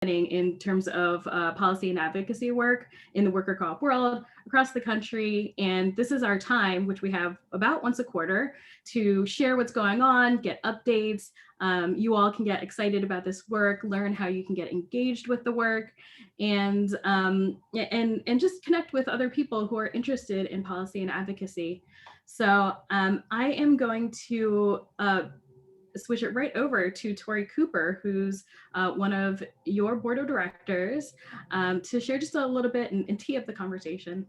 in terms of policy and advocacy work in the worker co-op world across the country. And this is our time, which we have about once a quarter, to share what's going on, get updates. You all can get excited about this work, learn how you can get engaged with the work, and just connect with other people who are interested in policy and advocacy. So I am going to switch it right over to Tori Cooper, who's one of your board of directors, to share just a little bit and tee up the conversation.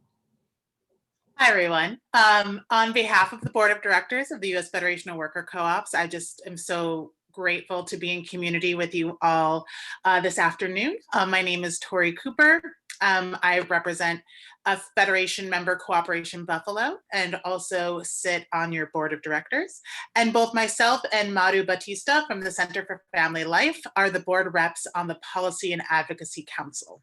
Hi, everyone. On behalf of the board of directors of the U.S. Federation of Worker Co-ops, I just am so grateful to be in community with you all this afternoon. My name is Tori Cooper. I represent a Federation member, Cooperation Buffalo, and also sit on your board of directors. And both myself and Maru Batista from the Center for Family Life are the board reps on the Policy and Advocacy Council.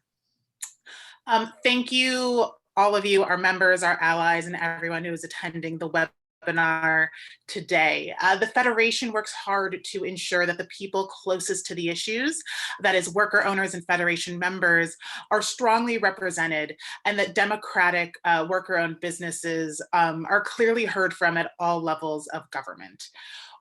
Thank you, all of you, our members, our allies, and everyone who is attending the webinar today. The Federation works hard to ensure that the people closest to the issues, that is worker owners and Federation members, are strongly represented, and that democratic worker-owned businesses are clearly heard from at all levels of government.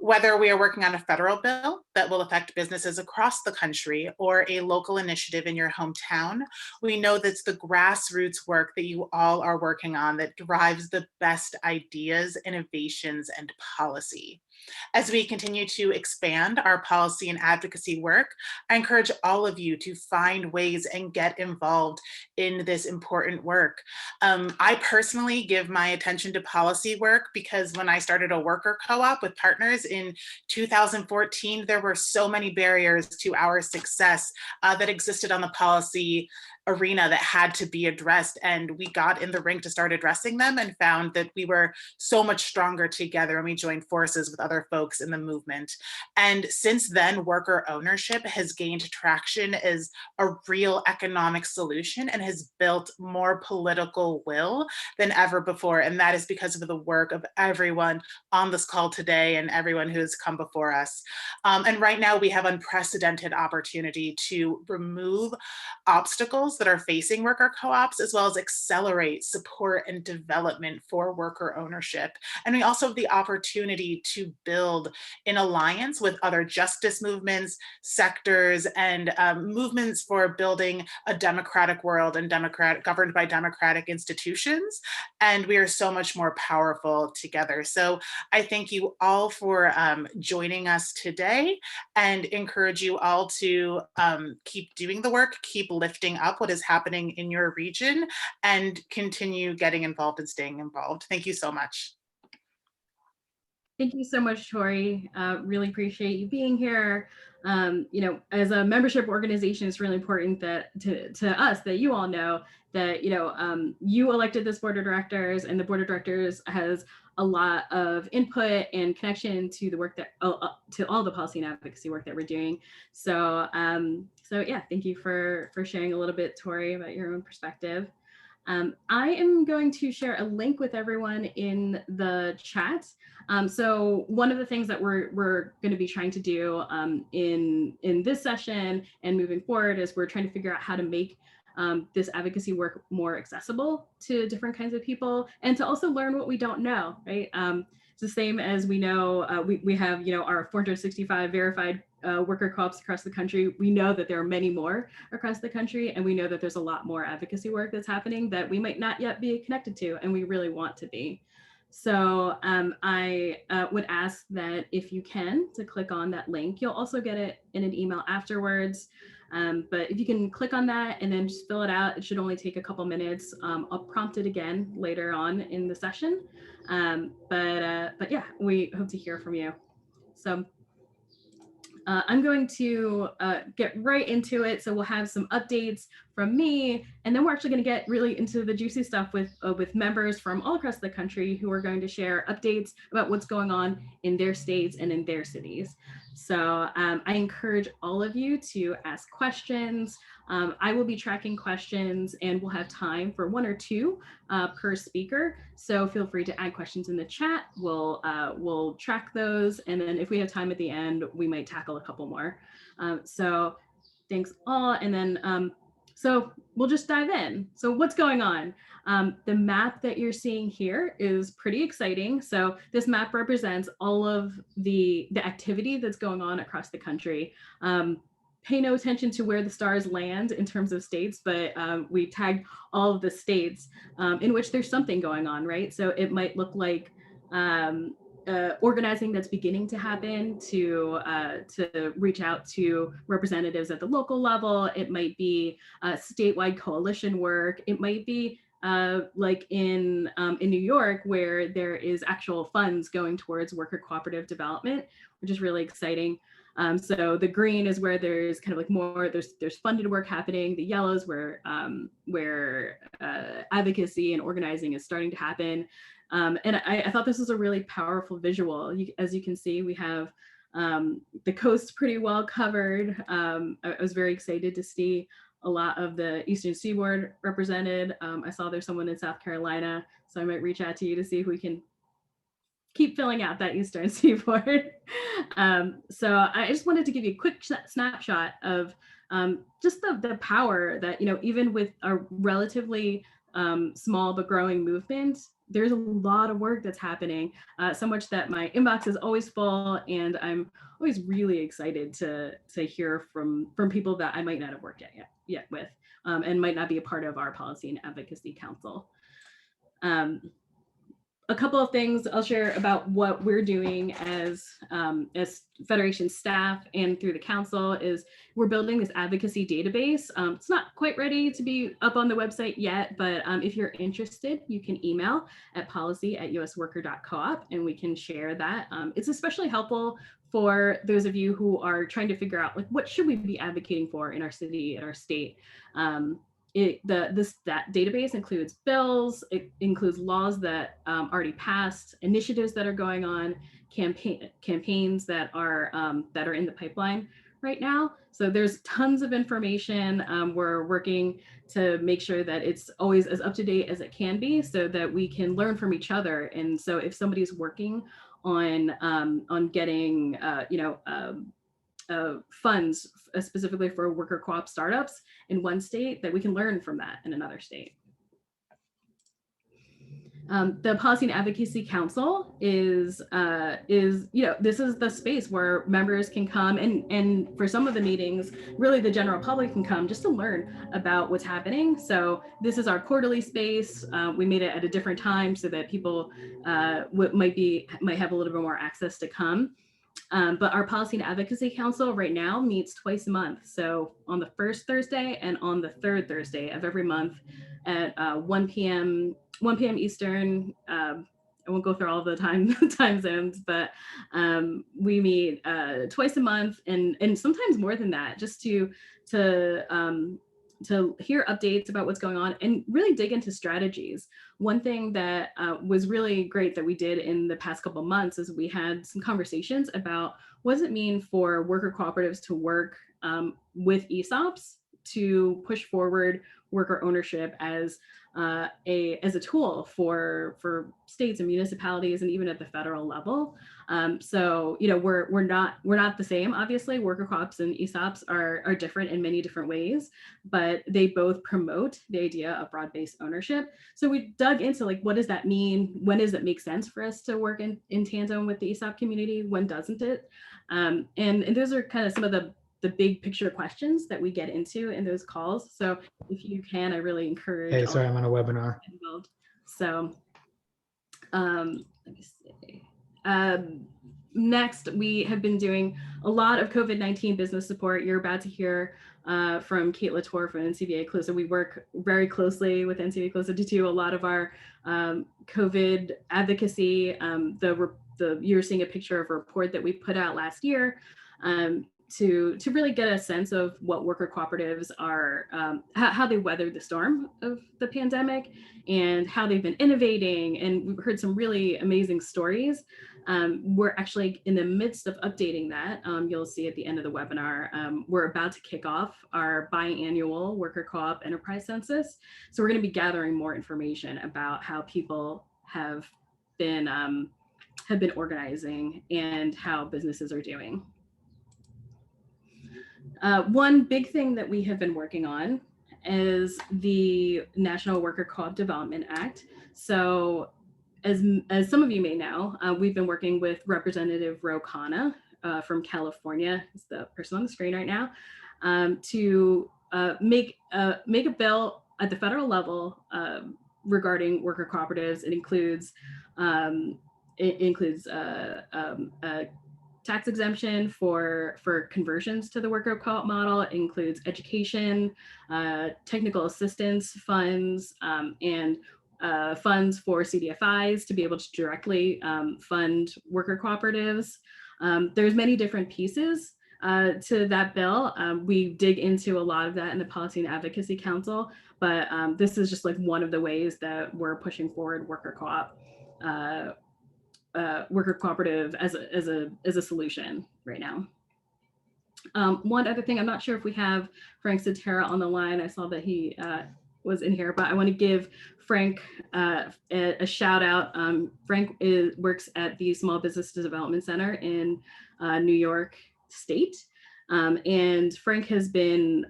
Whether we are working on a federal bill that will affect businesses across the country or a local initiative in your hometown, we know that's the grassroots work that you all are working on that drives the best ideas, innovations, and policy. As we continue to expand our policy and advocacy work, I encourage all of you to find ways and get involved in this important work. I personally give my attention to policy work because when I started a worker co-op with partners in 2014, there were so many barriers to our success that existed on the policy arena that had to be addressed, and we got in the ring to start addressing them and found that we were so much stronger together when we joined forces with other folks in the movement. And since then, worker ownership has gained traction as a real economic solution and has built more political will than ever before, and that is because of the work of everyone on this call today and everyone who has come before us. And right now we have unprecedented opportunity to remove obstacles that are facing worker co-ops, as well as accelerate support and development for worker ownership. And we also have the opportunity to build in alliance with other justice movements, sectors, and movements for building a democratic world and governed by democratic institutions. And we are so much more powerful together. So I thank you all for joining us today and encourage you all to keep doing the work, keep lifting up what is happening in your region, and continue getting involved and staying involved. Thank you so much. Thank you so much, Tori. Really appreciate you being here. You know, as a membership organization, it's really important that to us that you all know that, you know, you elected this board of directors, and the board of directors has a lot of input and connection to the work that to all the policy and advocacy work that we're doing. So so yeah, thank you for sharing a little bit, Tori, about your own perspective. I am going to share a link with everyone in the chat. So one of the things that we're going to be trying to do in this session and moving forward is we're trying to figure out how to make this advocacy work more accessible to different kinds of people, and to also learn what we don't know, right? It's the same as we know, we have, you know, our 465 verified worker co-ops across the country. We know that there are many more across the country, and we know that there's a lot more advocacy work that's happening that we might not yet be connected to, and we really want to be. So I would ask that if you can, to click on that link. You'll also get it in an email afterwards. But if you can click on that and then just fill it out, it should only take a couple minutes. I'll prompt it again later on in the session. But yeah, we hope to hear from you. So I'm going to get right into it. So we'll have some updates from me, and then we're actually going to get really into the juicy stuff with members from all across the country who are going to share updates about what's going on in their states and in their cities. So I encourage all of you to ask questions. I will be tracking questions, and we'll have time for 1 or 2 per speaker. So feel free to add questions in the chat. We'll track those, and then if we have time at the end, we might tackle a couple more. So Thanks all. And then, so we'll just dive in. So what's going on? The map that you're seeing here is pretty exciting. So this map represents all of the activity that's going on across the country. Pay no attention to where the stars land in terms of states, but we tagged all of the states in which there's something going on, right? So it might look like organizing that's beginning to happen to reach out to representatives at the local level. It might be statewide coalition work. It might be like in New York, where there is actual funds going towards worker cooperative development, which is really exciting. So the green is where there's kind of like more, there's funded work happening. The yellows where advocacy and organizing is starting to happen. And I thought this was a really powerful visual. As you can see, we have the coast pretty well covered. I was very excited to see a lot of the Eastern Seaboard represented. I saw there's someone in South Carolina, so I might reach out to you to see if we can keep filling out that Eastern Seaboard. So I just wanted to give you a quick snapshot of just the power that, you know, even with a relatively small but growing movement, there's a lot of work that's happening, so much that my inbox is always full, and I'm always really excited to hear from people that I might not have worked yet with, and might not be a part of our Policy and Advocacy Council. A couple of things I'll share about what we're doing as Federation staff and through the council is we're building this advocacy database. It's not quite ready to be up on the website yet, but if you're interested, you can email at policy@usworker.coop and we can share that. It's especially helpful for those of you who are trying to figure out, like, what should we be advocating for in our city, in our state. That database includes bills, it includes laws that already passed, initiatives that are going on, campaigns that are in the pipeline right now. So there's tons of information. We're working to make sure that it's always as up to date as it can be, so that we can learn from each other. And so if somebody's working on getting funds specifically for worker co-op startups in one state, that we can learn from that in another state. The Policy and Advocacy Council is this is the space where members can come, and for some of the meetings, really the general public can come just to learn about what's happening. So this is our quarterly space. We made it at a different time so that people might have a little bit more access to come. But our Policy and Advocacy Council right now meets twice a month. So on the first Thursday and on the third Thursday of every month at 1 p.m. Eastern. I won't go through all the time zones, but we meet twice a month, and sometimes more than that, just to hear updates about what's going on and really dig into strategies. One thing that was really great that we did in the past couple of months is we had some conversations about what does it mean for worker cooperatives to work with ESOPs to push forward worker ownership as a tool for states and municipalities and even at the federal level. So we're not the same. Obviously, worker co-ops and ESOPs are different in many different ways, but they both promote the idea of broad-based ownership. So we dug into, like, what does that mean? When does it make sense for us to work in tandem with the ESOP community? When doesn't it? And those are kind of some of the big picture questions that we get into in those calls. So if you can, I really encourage. Hey, sorry, I'm on a webinar. Involved. So let me see. Next, we have been doing a lot of COVID-19 business support. You're about to hear from Kate Latour from NCBA Closer. We work very closely with NCBA Closer to do a lot of our COVID advocacy. You're seeing a picture of a report that we put out last year to really get a sense of what worker cooperatives are, how they weathered the storm of the pandemic and how they've been innovating. And we've heard some really amazing stories. We're actually in the midst of updating that. You'll see at the end of the webinar, we're about to kick off our biannual worker co-op enterprise census. So we're going to be gathering more information about how people have been organizing and how businesses are doing. One big thing that we have been working on is the National Worker Co-op Development Act. So as some of you may know, we've been working with Representative Ro Khanna from California, who's the person on the screen right now, to make a bill at the federal level regarding worker cooperatives. It includes tax exemption for conversions to the worker co-op model. It includes education, technical assistance funds, and funds for CDFIs to be able to directly fund worker cooperatives. There's many different pieces to that bill. We dig into a lot of that in the Policy and Advocacy Council, but this is just like one of the ways that we're pushing forward worker co-op, worker cooperative as a solution right now. One other thing, I'm not sure if we have Frank Cetera on the line. I saw that he was in here, but I want to give Frank a shout out. Frank works at the Small Business Development Center in New York State. And Frank has been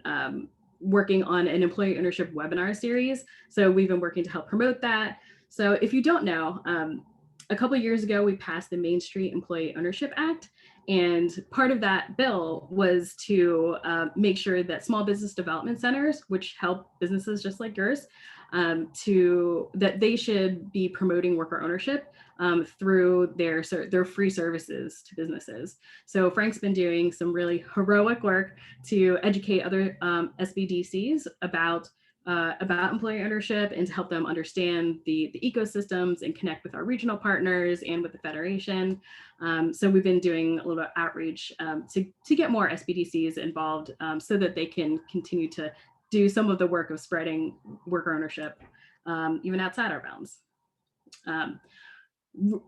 working on an employee ownership webinar series. So we've been working to help promote that. So if you don't know, a couple of years ago, we passed the Main Street Employee Ownership Act. And part of that bill was to make sure that small business development centers, which help businesses just like yours, that they should be promoting worker ownership through their free services to businesses. So Frank's been doing some really heroic work to educate other SBDCs about employee ownership and to help them understand the ecosystems and connect with our regional partners and with the Federation. So we've been doing a little bit of outreach to get more SBDCs involved so that they can continue to do some of the work of spreading worker ownership even outside our bounds.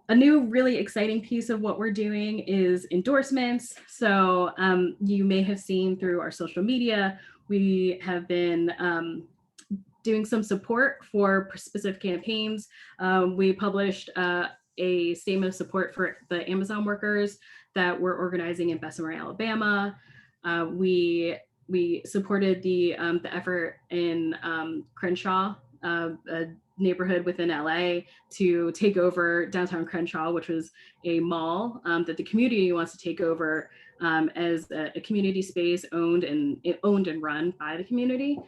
A new really exciting piece of what we're doing is endorsements. So you may have seen through our social media, we have been doing some support for specific campaigns. We published a statement of support for the Amazon workers that we're organizing in Bessemer, Alabama. We supported the effort in Crenshaw, a neighborhood within LA, to take over downtown Crenshaw, which was a mall that the community wants to take over as a community space owned and run by the community.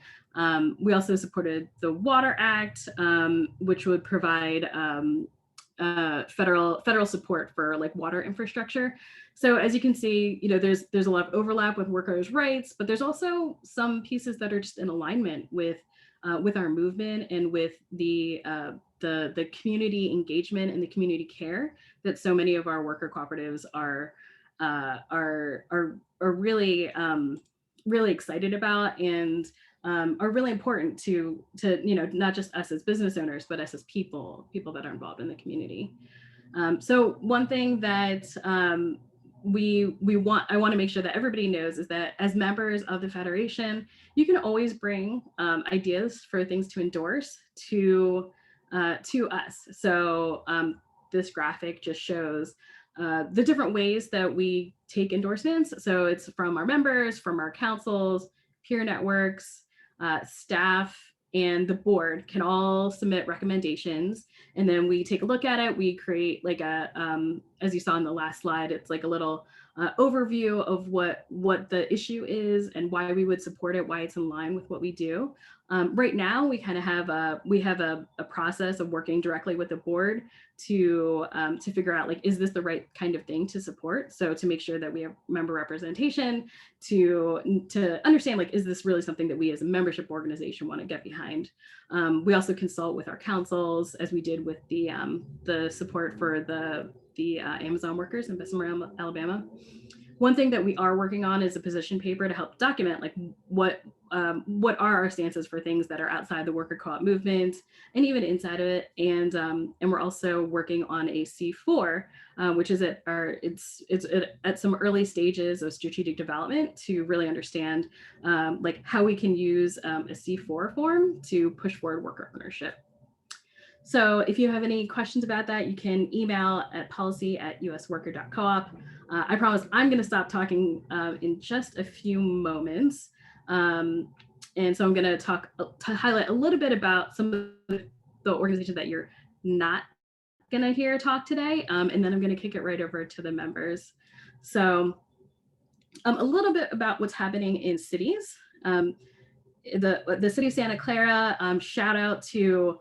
We also supported the Water Act, which would provide federal support for like water infrastructure. So as you can see, there's a lot of overlap with workers' rights, but there's also some pieces that are just in alignment with our movement and with the community engagement and the community care that so many of our worker cooperatives are really really excited about and are really important to not just us as business owners, but us as people that are involved in the community. So one thing that I want to make sure that everybody knows is that as members of the Federation, you can always bring ideas for things to endorse to us. So this graphic just shows the different ways that we take endorsements. So it's from our members, from our councils, peer networks, staff, and the board can all submit recommendations. And then we take a look at it. We create like as you saw in the last slide, it's like a little overview of what the issue is and why we would support it, why it's in line with what we do. Right now, we kind of have a process of working directly with the board to figure out like, is this the right kind of thing to support? So to make sure that we have member representation, to understand like, is this really something that we as a membership organization want to get behind? We also consult with our councils, as we did with the support for the Amazon workers in Bessemer, Alabama. One thing that we are working on is a position paper to help document like what are our stances for things that are outside the worker co-op movement and even inside of it. And we're also working on a C4, which is it's at some early stages of strategic development to really understand like how we can use a C4 form to push forward worker ownership. So if you have any questions about that, you can email at policy@usworker.coop. I promise I'm going to stop talking in just a few moments. And so I'm going to highlight a little bit about some of the organizations that you're not going to hear talk today. And then I'm going to kick it right over to the members. So a little bit about what's happening in cities. The city of Santa Clara, shout out to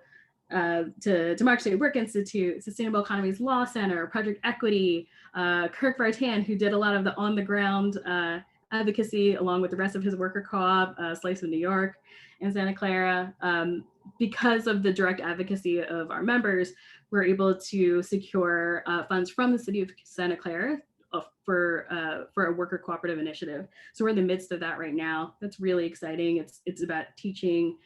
Democracy at Work Institute, Sustainable Economies Law Center, Project Equity, Kirk Vartan, who did a lot of the on-the-ground advocacy along with the rest of his worker co-op, Slice of New York and Santa Clara. Because of the direct advocacy of our members, we're able to secure funds from the city of Santa Clara for a worker cooperative initiative. So we're in the midst of that right now. That's really exciting. It's about teaching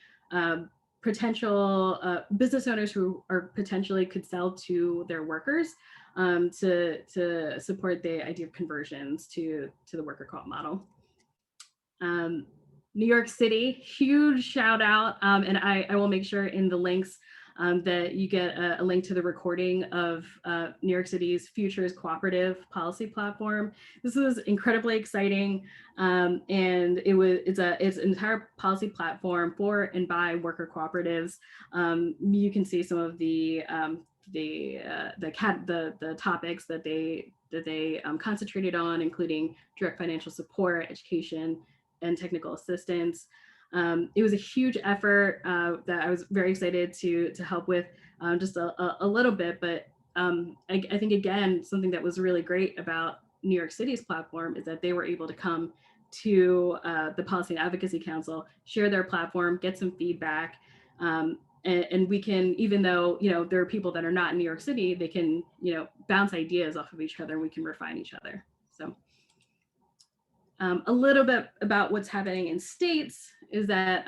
potential business owners who are potentially could sell to their workers to support the idea of conversions to the worker co-op model. New York City, huge shout out, and I will make sure in the links that you get a link to the recording of New York City's Futures Cooperative policy platform. This was incredibly exciting, and it's an entire policy platform for and by worker cooperatives. You can see some of the topics that they concentrated on, including direct financial support, education, and technical assistance. It was a huge effort that I was very excited to help with just a little bit, but I think, again, something that was really great about New York City's platform is that they were able to come to the Policy and Advocacy Council, share their platform, get some feedback, and we can, even though there are people that are not in New York City, they can bounce ideas off of each other, and we can refine each other. So a little bit about what's happening in states is that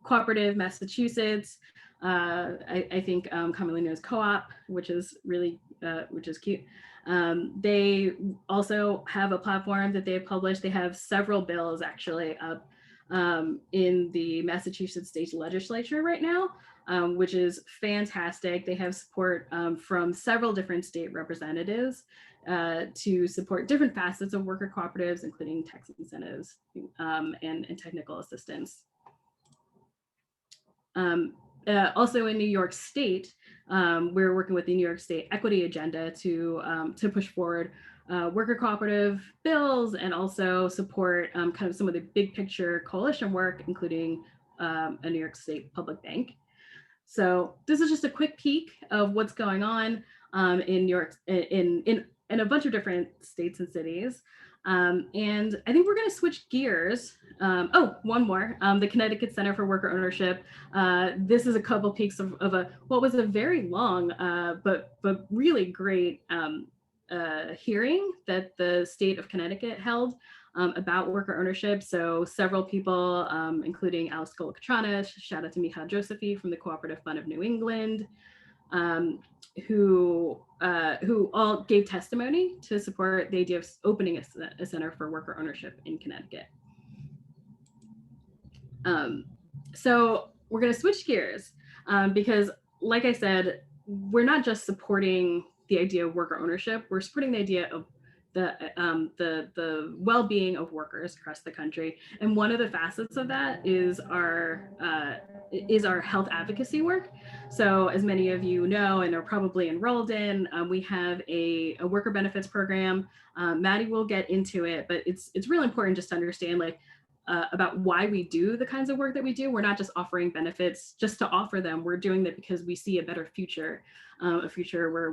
Cooperative Massachusetts, I think commonly known as Co-op, which is really which is cute. They also have a platform that they've published. They have several bills actually up in the Massachusetts state legislature right now, which is fantastic. They have support from several different state representatives to support different facets of worker cooperatives, including tax incentives and technical assistance. Also in New York State, we're working with the New York State Equity Agenda to push forward worker cooperative bills and also support kind of some of the big picture coalition work, including a New York State public bank. So this is just a quick peek of what's going on in New York, in a bunch of different states and cities. And I think we're going to switch gears. One more, the Connecticut Center for Worker Ownership. This is a couple peeks of what was a very long but really great hearing that the state of Connecticut held about worker ownership. So several people, including Alice Colacatrana, shout out to Michal Josephy from the Cooperative Fund of New England, who all gave testimony to support the idea of opening a center for worker ownership in Connecticut. So we're going to switch gears because, like I said, we're not just supporting the idea of worker ownership, we're supporting the idea of the well-being of workers across the country. And one of the facets of that is our health advocacy work. So as many of you know and are probably enrolled in, we have a worker benefits program. Maddie will get into it, but it's really important just to understand about why we do the kinds of work that we do. We're not just offering benefits just to offer them. We're doing that because we see a better future, a future where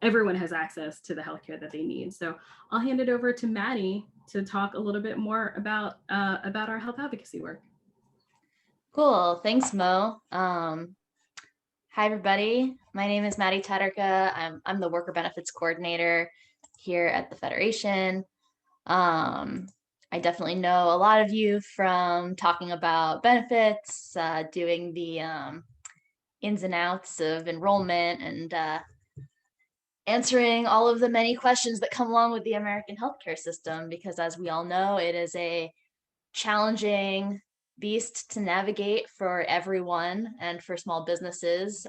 everyone has access to the healthcare that they need. So I'll hand it over to Maddie to talk a little bit more about our health advocacy work. Cool, thanks, Mo. Hi, everybody. My name is Maddie Tatarka. I'm the worker benefits coordinator here at the Federation. I definitely know a lot of you from talking about benefits, doing the ins and outs of enrollment, and answering all of the many questions that come along with the American healthcare system, because as we all know, it is a challenging, beast to navigate for everyone and for small businesses,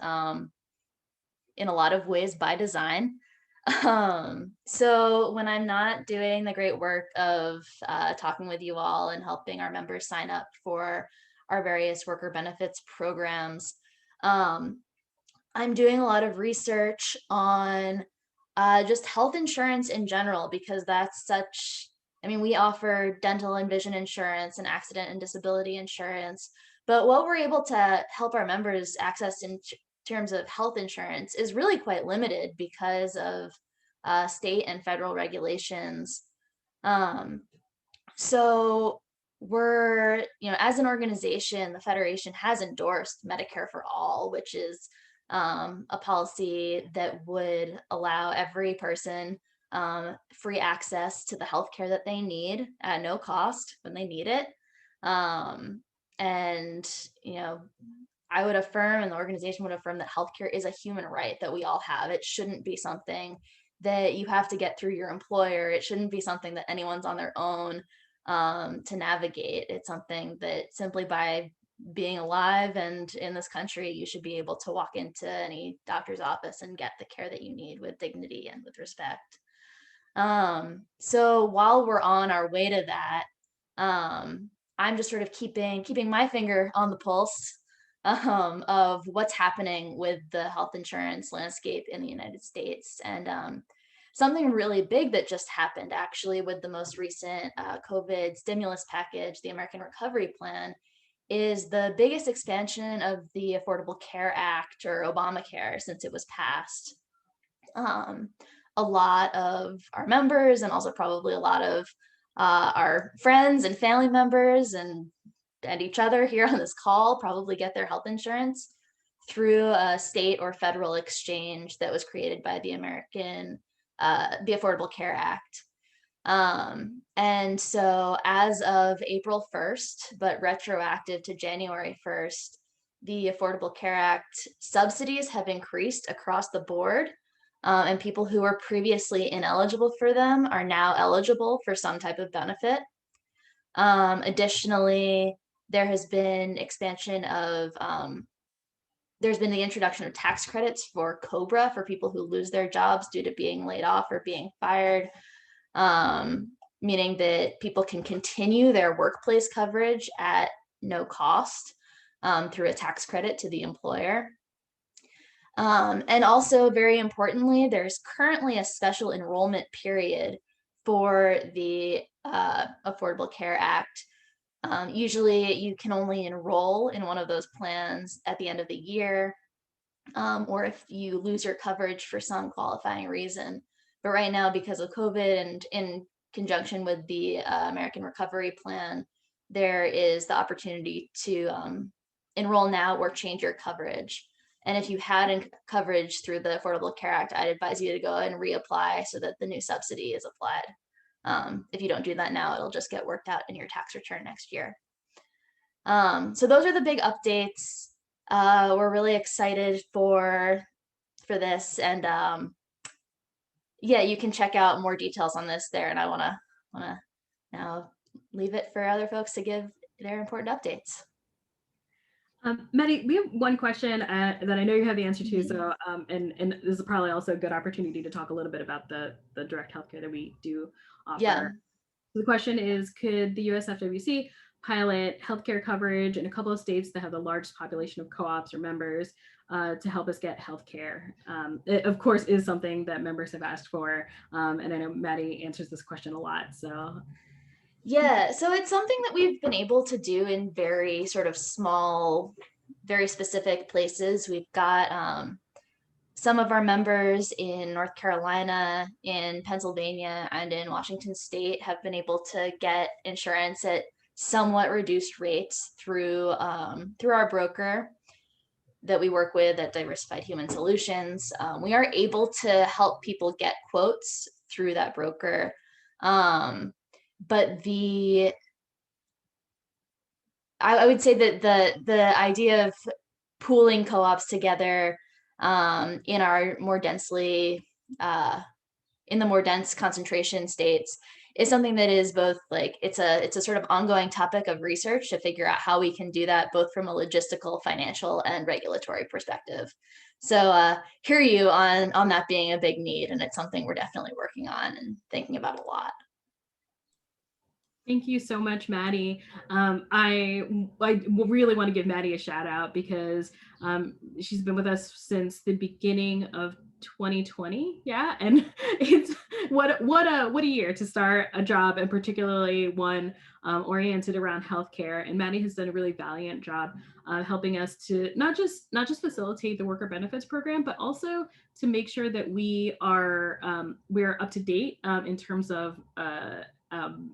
in a lot of ways by design. So when I'm not doing the great work of talking with you all and helping our members sign up for our various worker benefits programs, I'm doing a lot of research on just health insurance in general, because that's such, I mean, we offer dental and vision insurance and accident and disability insurance, but what we're able to help our members access in terms of health insurance is really quite limited because of state and federal regulations. Um, so we're, as an organization, the Federation has endorsed Medicare for All, which is a policy that would allow every person free access to the healthcare that they need at no cost when they need it. And, I would affirm, and the organization would affirm, that healthcare is a human right that we all have. It shouldn't be something that you have to get through your employer. It shouldn't be something that anyone's on their own to navigate. It's something that simply by being alive and in this country, you should be able to walk into any doctor's office and get the care that you need with dignity and with respect. So while we're on our way to that, I'm just sort of keeping my finger on the pulse of what's happening with the health insurance landscape in the United States. And something really big that just happened actually with the most recent COVID stimulus package, the American Recovery Plan, is the biggest expansion of the Affordable Care Act, or Obamacare, since it was passed. A lot of our members, and also probably a lot of our friends and family members and each other here on this call, probably get their health insurance through a state or federal exchange that was created by the Affordable Care Act. And so as of April 1st, but retroactive to January 1st, the Affordable Care Act subsidies have increased across the board. And people who were previously ineligible for them are now eligible for some type of benefit. Additionally, there has been expansion of, there's been the introduction of tax credits for COBRA for people who lose their jobs due to being laid off or being fired, meaning that people can continue their workplace coverage at no cost through a tax credit to the employer. And also, very importantly, there's currently a special enrollment period for the Affordable Care Act. Usually you can only enroll in one of those plans at the end of the year, or if you lose your coverage for some qualifying reason. But right now, because of COVID and in conjunction with the American Recovery Plan, there is the opportunity to enroll now or change your coverage. And if you had coverage through the Affordable Care Act, I'd advise you to go and reapply so that the new subsidy is applied. If you don't do that now, it'll just get worked out in your tax return next year. So those are the big updates. We're really excited for this, and yeah, you can check out more details on this there. And I wanna now leave it for other folks to give their important updates. Maddie, we have one question that I know you have the answer to. So, and this is probably also a good opportunity to talk a little bit about the direct healthcare that we do offer. Yeah. The question is, could the USFWC pilot healthcare coverage in a couple of states that have the largest population of co-ops or members to help us get healthcare? It, of course, is something that members have asked for. And I know Maddie answers this question a lot. So. Yeah, so it's something that we've been able to do in very sort of small, very specific places. We've got some of our members in North Carolina, in Pennsylvania, and in Washington State have been able to get insurance at somewhat reduced rates through our broker that we work with at Diversified Human Solutions. We are able to help people get quotes through that broker. But I would say that the idea of pooling co-ops together in our more densely in the more dense concentration states is something that is both like, it's a sort of ongoing topic of research to figure out how we can do that both from a logistical, financial, and regulatory perspective. So hear you on that being a big need, and it's something we're definitely working on and thinking about a lot. Thank you so much, Maddie. I really want to give Maddie a shout out because she's been with us since the beginning of 2020. Yeah, and it's what a year to start a job, and particularly one oriented around healthcare. And Maddie has done a really valiant job helping us to not just facilitate the worker benefits program, but also to make sure that we're up to date in terms of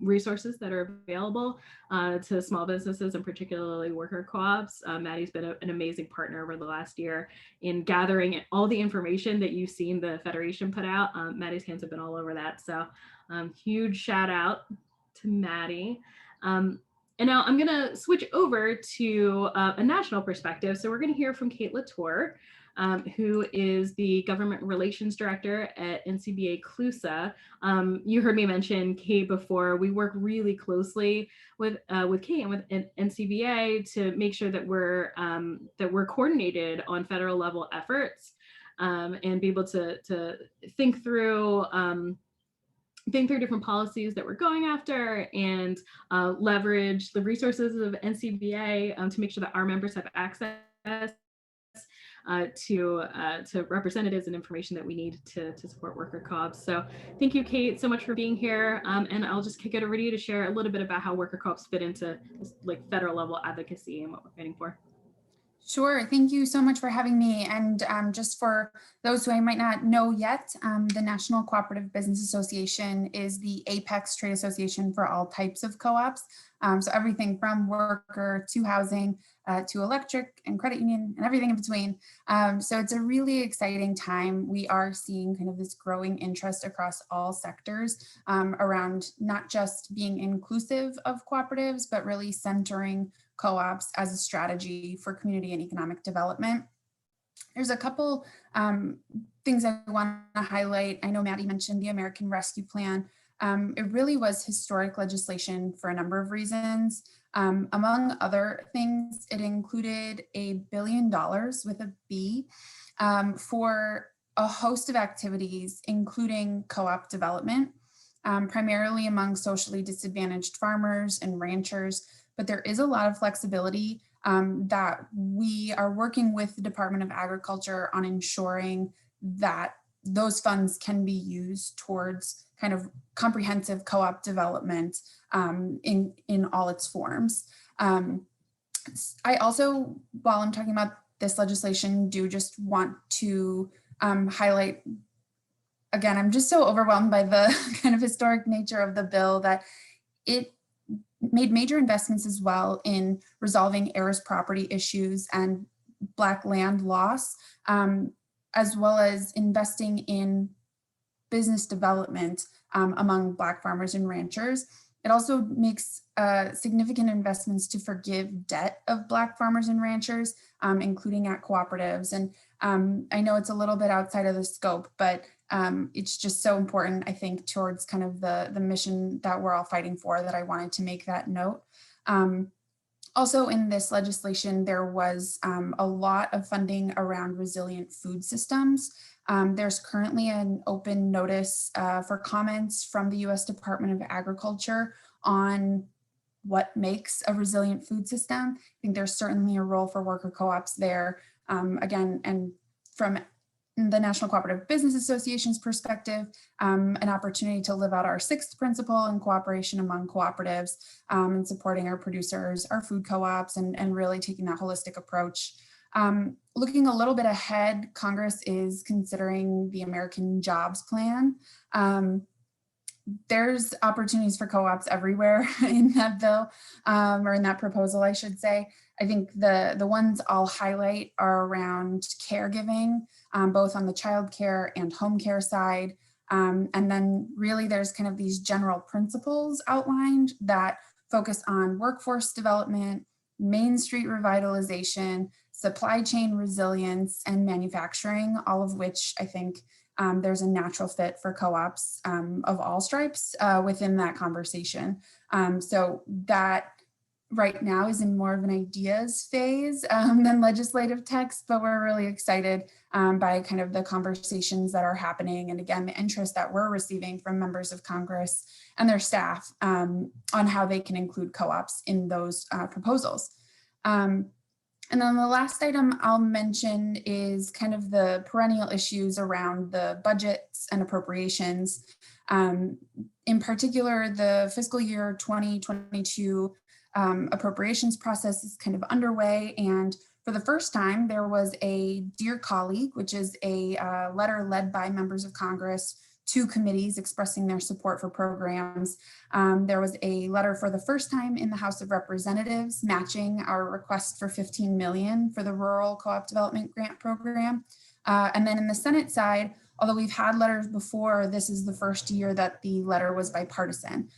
resources that are available to small businesses and particularly worker co-ops. Maddie's been an amazing partner over the last year in gathering all the information that you've seen the Federation put out. Maddie's hands have been all over that. So huge shout out to Maddie. And now I'm gonna switch over to a national perspective. So we're gonna hear from Kate Latour, who is the Government Relations Director at NCBA CLUSA. You heard me mention Kate before. We work really closely with Kate and with NCBA to make sure that we're coordinated on federal level efforts and be able to think through different policies that we're going after and leverage the resources of NCBA to make sure that our members have access to representatives and information that we need to support worker co-ops. So thank you, Kate, so much for being here. And I'll just kick it over to you to share a little bit about how worker co-ops fit into this, like, federal level advocacy and what we're fighting for. Sure. Thank you so much for having me. And just for those who I might not know yet, the National Cooperative Business Association is the apex trade association for all types of co-ops. So everything from worker to housing to electric and credit union and everything in between. So it's a really exciting time. We are seeing kind of this growing interest across all sectors around not just being inclusive of cooperatives, but really centering co-ops as a strategy for community and economic development. There's a couple things I want to highlight. I know Maddie mentioned the American Rescue Plan. It really was historic legislation for a number of reasons. Among other things, it included $1 billion with a B for a host of activities, including co-op development, primarily among socially disadvantaged farmers and ranchers. But there is a lot of flexibility that we are working with the Department of Agriculture on ensuring that those funds can be used towards kind of comprehensive co-op development in all its forms. I also, while I'm talking about this legislation, do just want to highlight, again, I'm just so overwhelmed by the kind of historic nature of the bill that it made major investments as well in resolving heiress property issues and Black land loss, as well as investing in business development among Black farmers and ranchers. It also makes significant investments to forgive debt of Black farmers and ranchers, including at cooperatives. And I know it's a little bit outside of the scope, but it's just so important, I think, towards kind of the mission that we're all fighting for, that I wanted to make that note. Also in this legislation, there was a lot of funding around resilient food systems. There's currently an open notice for comments from the US Department of Agriculture on what makes a resilient food system. I think there's certainly a role for worker co-ops there. Again, and from the National Cooperative Business Association's perspective, an opportunity to live out our 6th principle in cooperation among cooperatives and supporting our producers, our food co-ops, and really taking that holistic approach. Looking a little bit ahead, Congress is considering the American Jobs Plan. There's opportunities for co-ops everywhere in that bill, or in that proposal, I should say. I think the ones I'll highlight are around caregiving, both on the child care and home care side. And then really there's kind of these general principles outlined that focus on workforce development, Main Street revitalization, supply chain resilience, and manufacturing, all of which I think there's a natural fit for co-ops of all stripes within that conversation. So that right now is in more of an ideas phase than legislative text, but we're really excited by kind of the conversations that are happening. And again, the interest that we're receiving from members of Congress and their staff on how they can include co-ops in those proposals. And then the last item I'll mention is kind of the perennial issues around the budgets and appropriations. In particular, the fiscal year 2022 appropriations process is kind of underway. And for the first time, there was a Dear Colleague, which is a letter led by members of Congress to committees expressing their support for programs. There was a letter for the first time in the House of Representatives matching our request for $15 million for the Rural Co-op Development Grant Program. And then in the Senate side, although we've had letters before, this is the first year that the letter was bipartisan.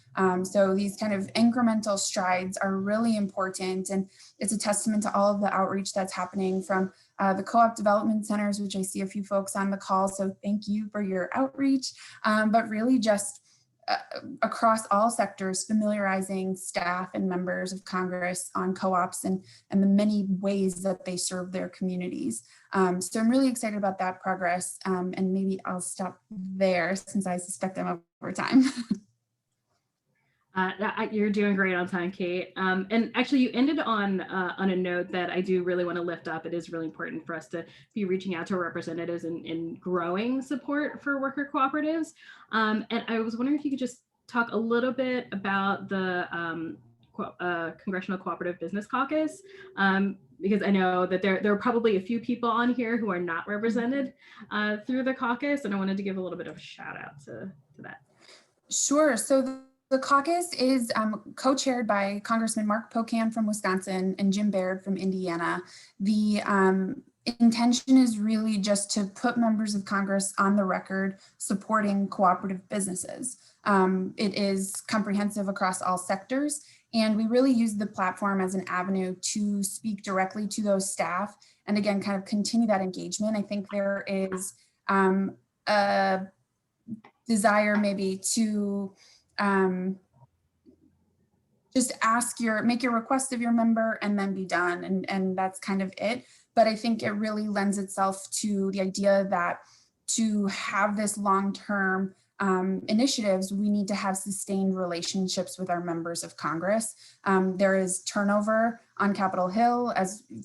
So these kind of incremental strides are really important, and it's a testament to all of the outreach that's happening from the co-op development centers, which I see a few folks on the call, so thank you for your outreach, but really just across all sectors, familiarizing staff and members of Congress on co-ops and the many ways that they serve their communities. So I'm really excited about that progress, and maybe I'll stop there since I suspect I'm over time. You're doing great on time, Kate. And actually, you ended on a note that I do really want to lift up. It is really important for us to be reaching out to our representatives and growing support for worker cooperatives. And I was wondering if you could just talk a little bit about the Congressional Cooperative Business Caucus, because I know that there are probably a few people on here who are not represented through the caucus, and I wanted to give a little bit of a shout out to that. Sure. So the caucus is co-chaired by Congressman Mark Pocan from Wisconsin and Jim Baird from Indiana. The intention is really just to put members of Congress on the record supporting cooperative businesses. It is comprehensive across all sectors, and we really use the platform as an avenue to speak directly to those staff and again, kind of continue that engagement. I think there is a desire maybe to just make your request of your member and then be done. And that's kind of it. But I think it really lends itself to the idea that to have this long-term initiatives, we need to have sustained relationships with our members of Congress. There is turnover on Capitol Hill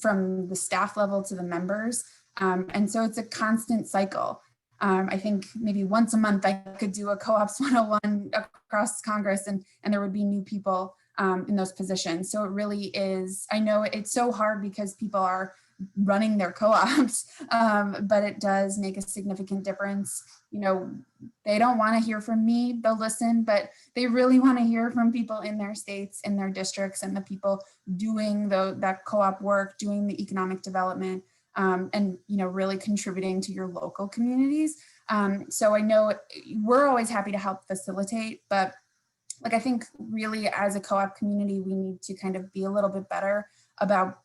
from the staff level to the members. And so it's a constant cycle. I think maybe once a month I could do a co-ops 101 across Congress and there would be new people in those positions. So it really is, I know it's so hard because people are running their co-ops, but it does make a significant difference. You know, they don't want to hear from me, they'll listen, but they really want to hear from people in their states, in their districts, and the people doing that co-op work, doing the economic development, and really contributing to your local communities. So I know we're always happy to help facilitate, but I think really as a co-op community, we need to kind of be a little bit better about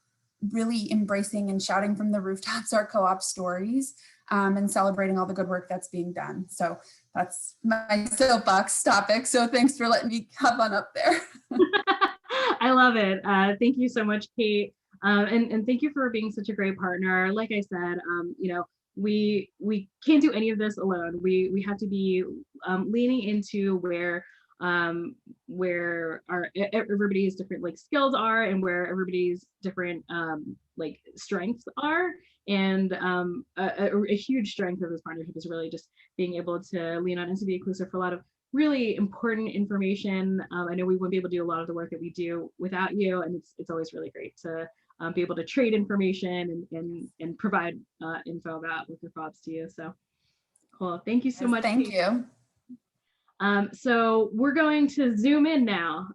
really embracing and shouting from the rooftops our co-op stories, and celebrating all the good work that's being done. So that's my soapbox topic. So thanks for letting me hop on up there. I love it. Thank you so much, Kate. And thank you for being such a great partner. Like I said, we can't do any of this alone. We have to be leaning into where everybody's different skills are and where everybody's different strengths are. And a huge strength of this partnership is really just being able to lean on and to be inclusive for a lot of really important information. I know we wouldn't be able to do a lot of the work that we do without you, and it's always really great to be able to trade information and provide info about worker co-ops to you. So cool. Thank you so much. Thank you. So we're going to zoom in now.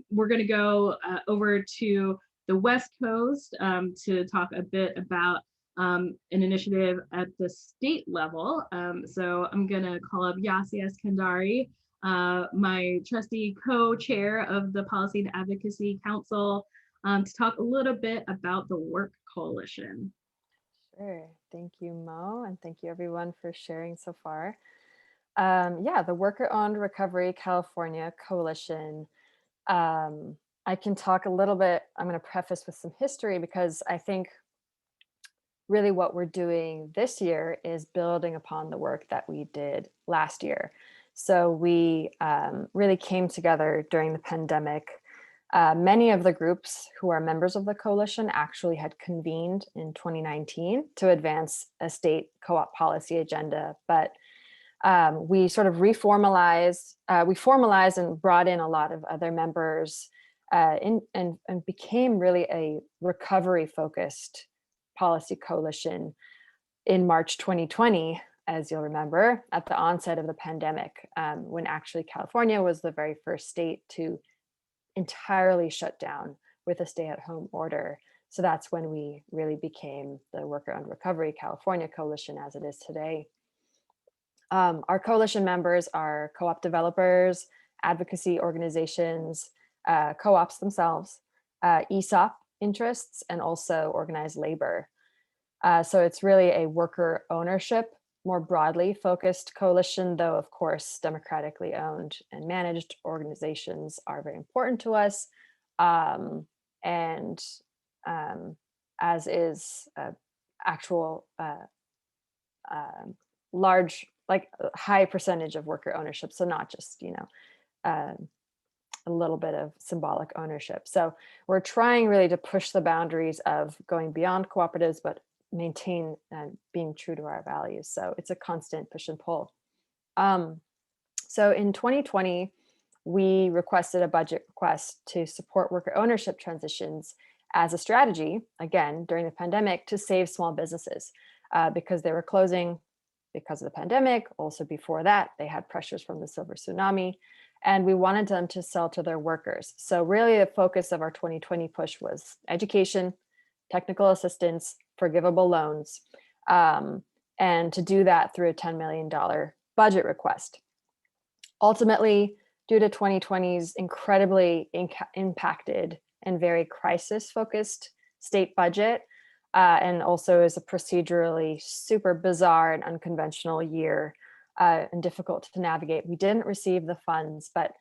We're going to go over to the West Coast to talk a bit about an initiative at the state level. So I'm going to call up Yasi Eskandari, my trusty co-chair of the Policy and Advocacy Council, to talk a little bit about the Work Coalition. Sure. Thank you, Mo, and thank you everyone for sharing so far. Yeah, the Worker-Owned Recovery California Coalition. I can talk a little bit, I'm going to preface with some history because I think really what we're doing this year is building upon the work that we did last year. So we really came together during the pandemic. Many of the groups who are members of the coalition actually had convened in 2019 to advance a state co-op policy agenda, but we sort of reformalized, we formalized and brought in a lot of other members and became really a recovery focused policy coalition in March 2020, as you'll remember, at the onset of the pandemic, when actually California was the very first state to entirely shut down with a stay-at-home order. So that's when we really became the Worker-Owned Recovery California Coalition as it is today. Our coalition members are co-op developers, advocacy organizations, co-ops themselves, ESOP interests, and also organized labor. So it's really a worker ownership, more broadly focused coalition, though of course democratically owned and managed organizations are very important to us, and as is actual large, like a high percentage of worker ownership. So not just, a little bit of symbolic ownership. So we're trying really to push the boundaries of going beyond cooperatives, but maintain being true to our values. So it's a constant push and pull. So in 2020, we requested a budget request to support worker ownership transitions as a strategy, again, during the pandemic to save small businesses because they were closing because of the pandemic. Also before that, they had pressures from the silver tsunami, and we wanted them to sell to their workers. So really the focus of our 2020 push was education, technical assistance, forgivable loans, and to do that through a $10 million budget request. Ultimately, due to 2020's incredibly impacted and very crisis-focused state budget, and also is a procedurally super bizarre and unconventional year and difficult to navigate, we didn't receive the funds. But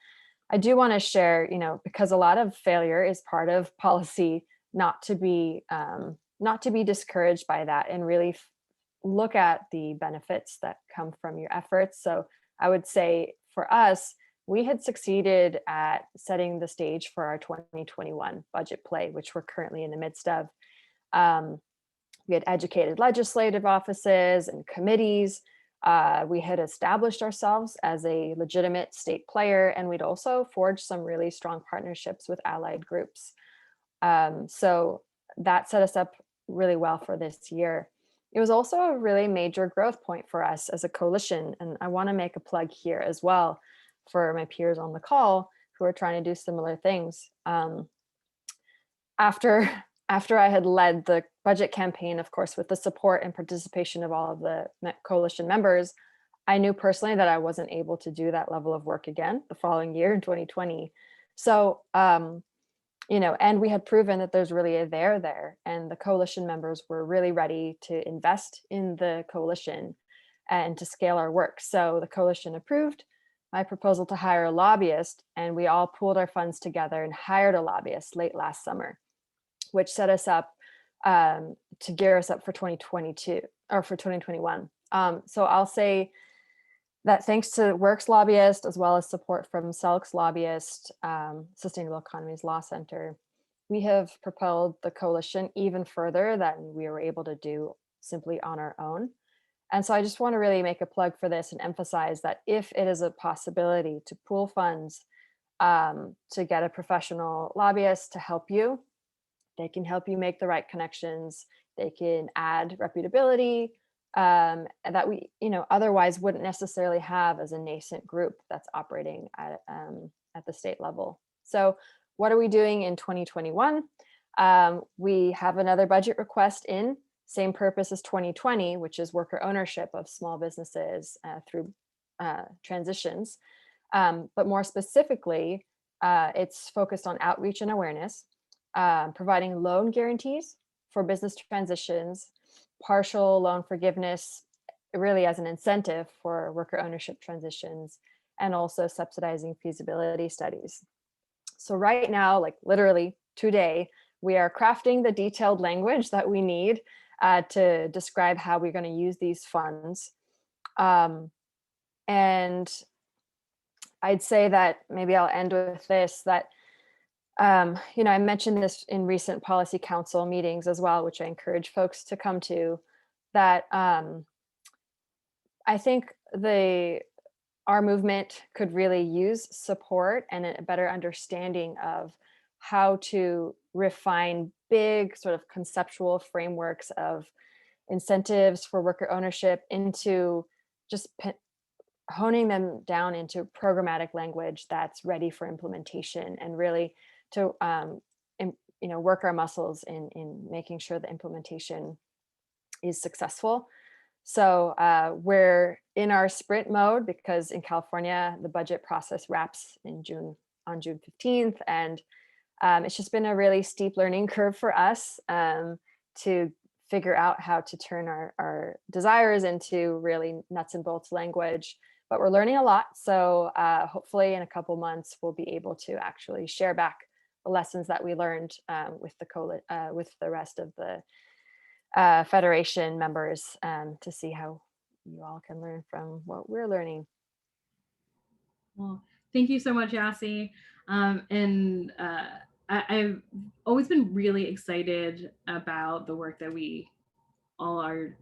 I do want to share, because a lot of failure is part of policy, not to be discouraged by that, and really look at the benefits that come from your efforts. So I would say for us, we had succeeded at setting the stage for our 2021 budget play, which we're currently in the midst of. We had educated legislative offices and committees. We had established ourselves as a legitimate state player, and we'd also forged some really strong partnerships with allied groups. So that set us up really well for this year. It was also a really major growth point for us as a coalition, and I want to make a plug here as well for my peers on the call who are trying to do similar things. After I had led the budget campaign, of course, with the support and participation of all of the coalition members, I knew personally that I wasn't able to do that level of work again the following year in 2020. So, and we had proven that there's really a there, and the coalition members were really ready to invest in the coalition and to scale our work. So the coalition approved my proposal to hire a lobbyist, and we all pooled our funds together and hired a lobbyist late last summer, which set us up to gear us up for 2022 or for 2021. So I'll say that thanks to Works lobbyist, as well as support from SELC's lobbyist, Sustainable Economies Law Center, we have propelled the coalition even further than we were able to do simply on our own. And so I just want to really make a plug for this and emphasize that if it is a possibility to pool funds to get a professional lobbyist to help you, they can help you make the right connections. They can add reputability that we, otherwise wouldn't necessarily have as a nascent group that's operating at the state level. So what are we doing in 2021? We have another budget request in, same purpose as 2020, which is worker ownership of small businesses through transitions. But more specifically, it's focused on outreach and awareness, providing loan guarantees for business transitions, partial loan forgiveness really as an incentive for worker ownership transitions, and also subsidizing feasibility studies. So right now, like literally today, we are crafting the detailed language that we need to describe how we're going to use these funds. And I'd say that maybe I'll end with this, that I mentioned this in recent policy council meetings as well, which I encourage folks to come to, that I think our movement could really use support and a better understanding of how to refine big sort of conceptual frameworks of incentives for worker ownership into just honing them down into programmatic language that's ready for implementation, and really to work our muscles in making sure the implementation is successful. So we're in our sprint mode because in California, the budget process wraps on June 15th. And it's just been a really steep learning curve for us to figure out how to turn our desires into really nuts and bolts language. But we're learning a lot. So hopefully in a couple months, we'll be able to actually share back the lessons that we learned with the rest of the Federation members to see how you all can learn from what we're learning. Well, thank you so much, Yasi. I've always been really excited about the work that we all are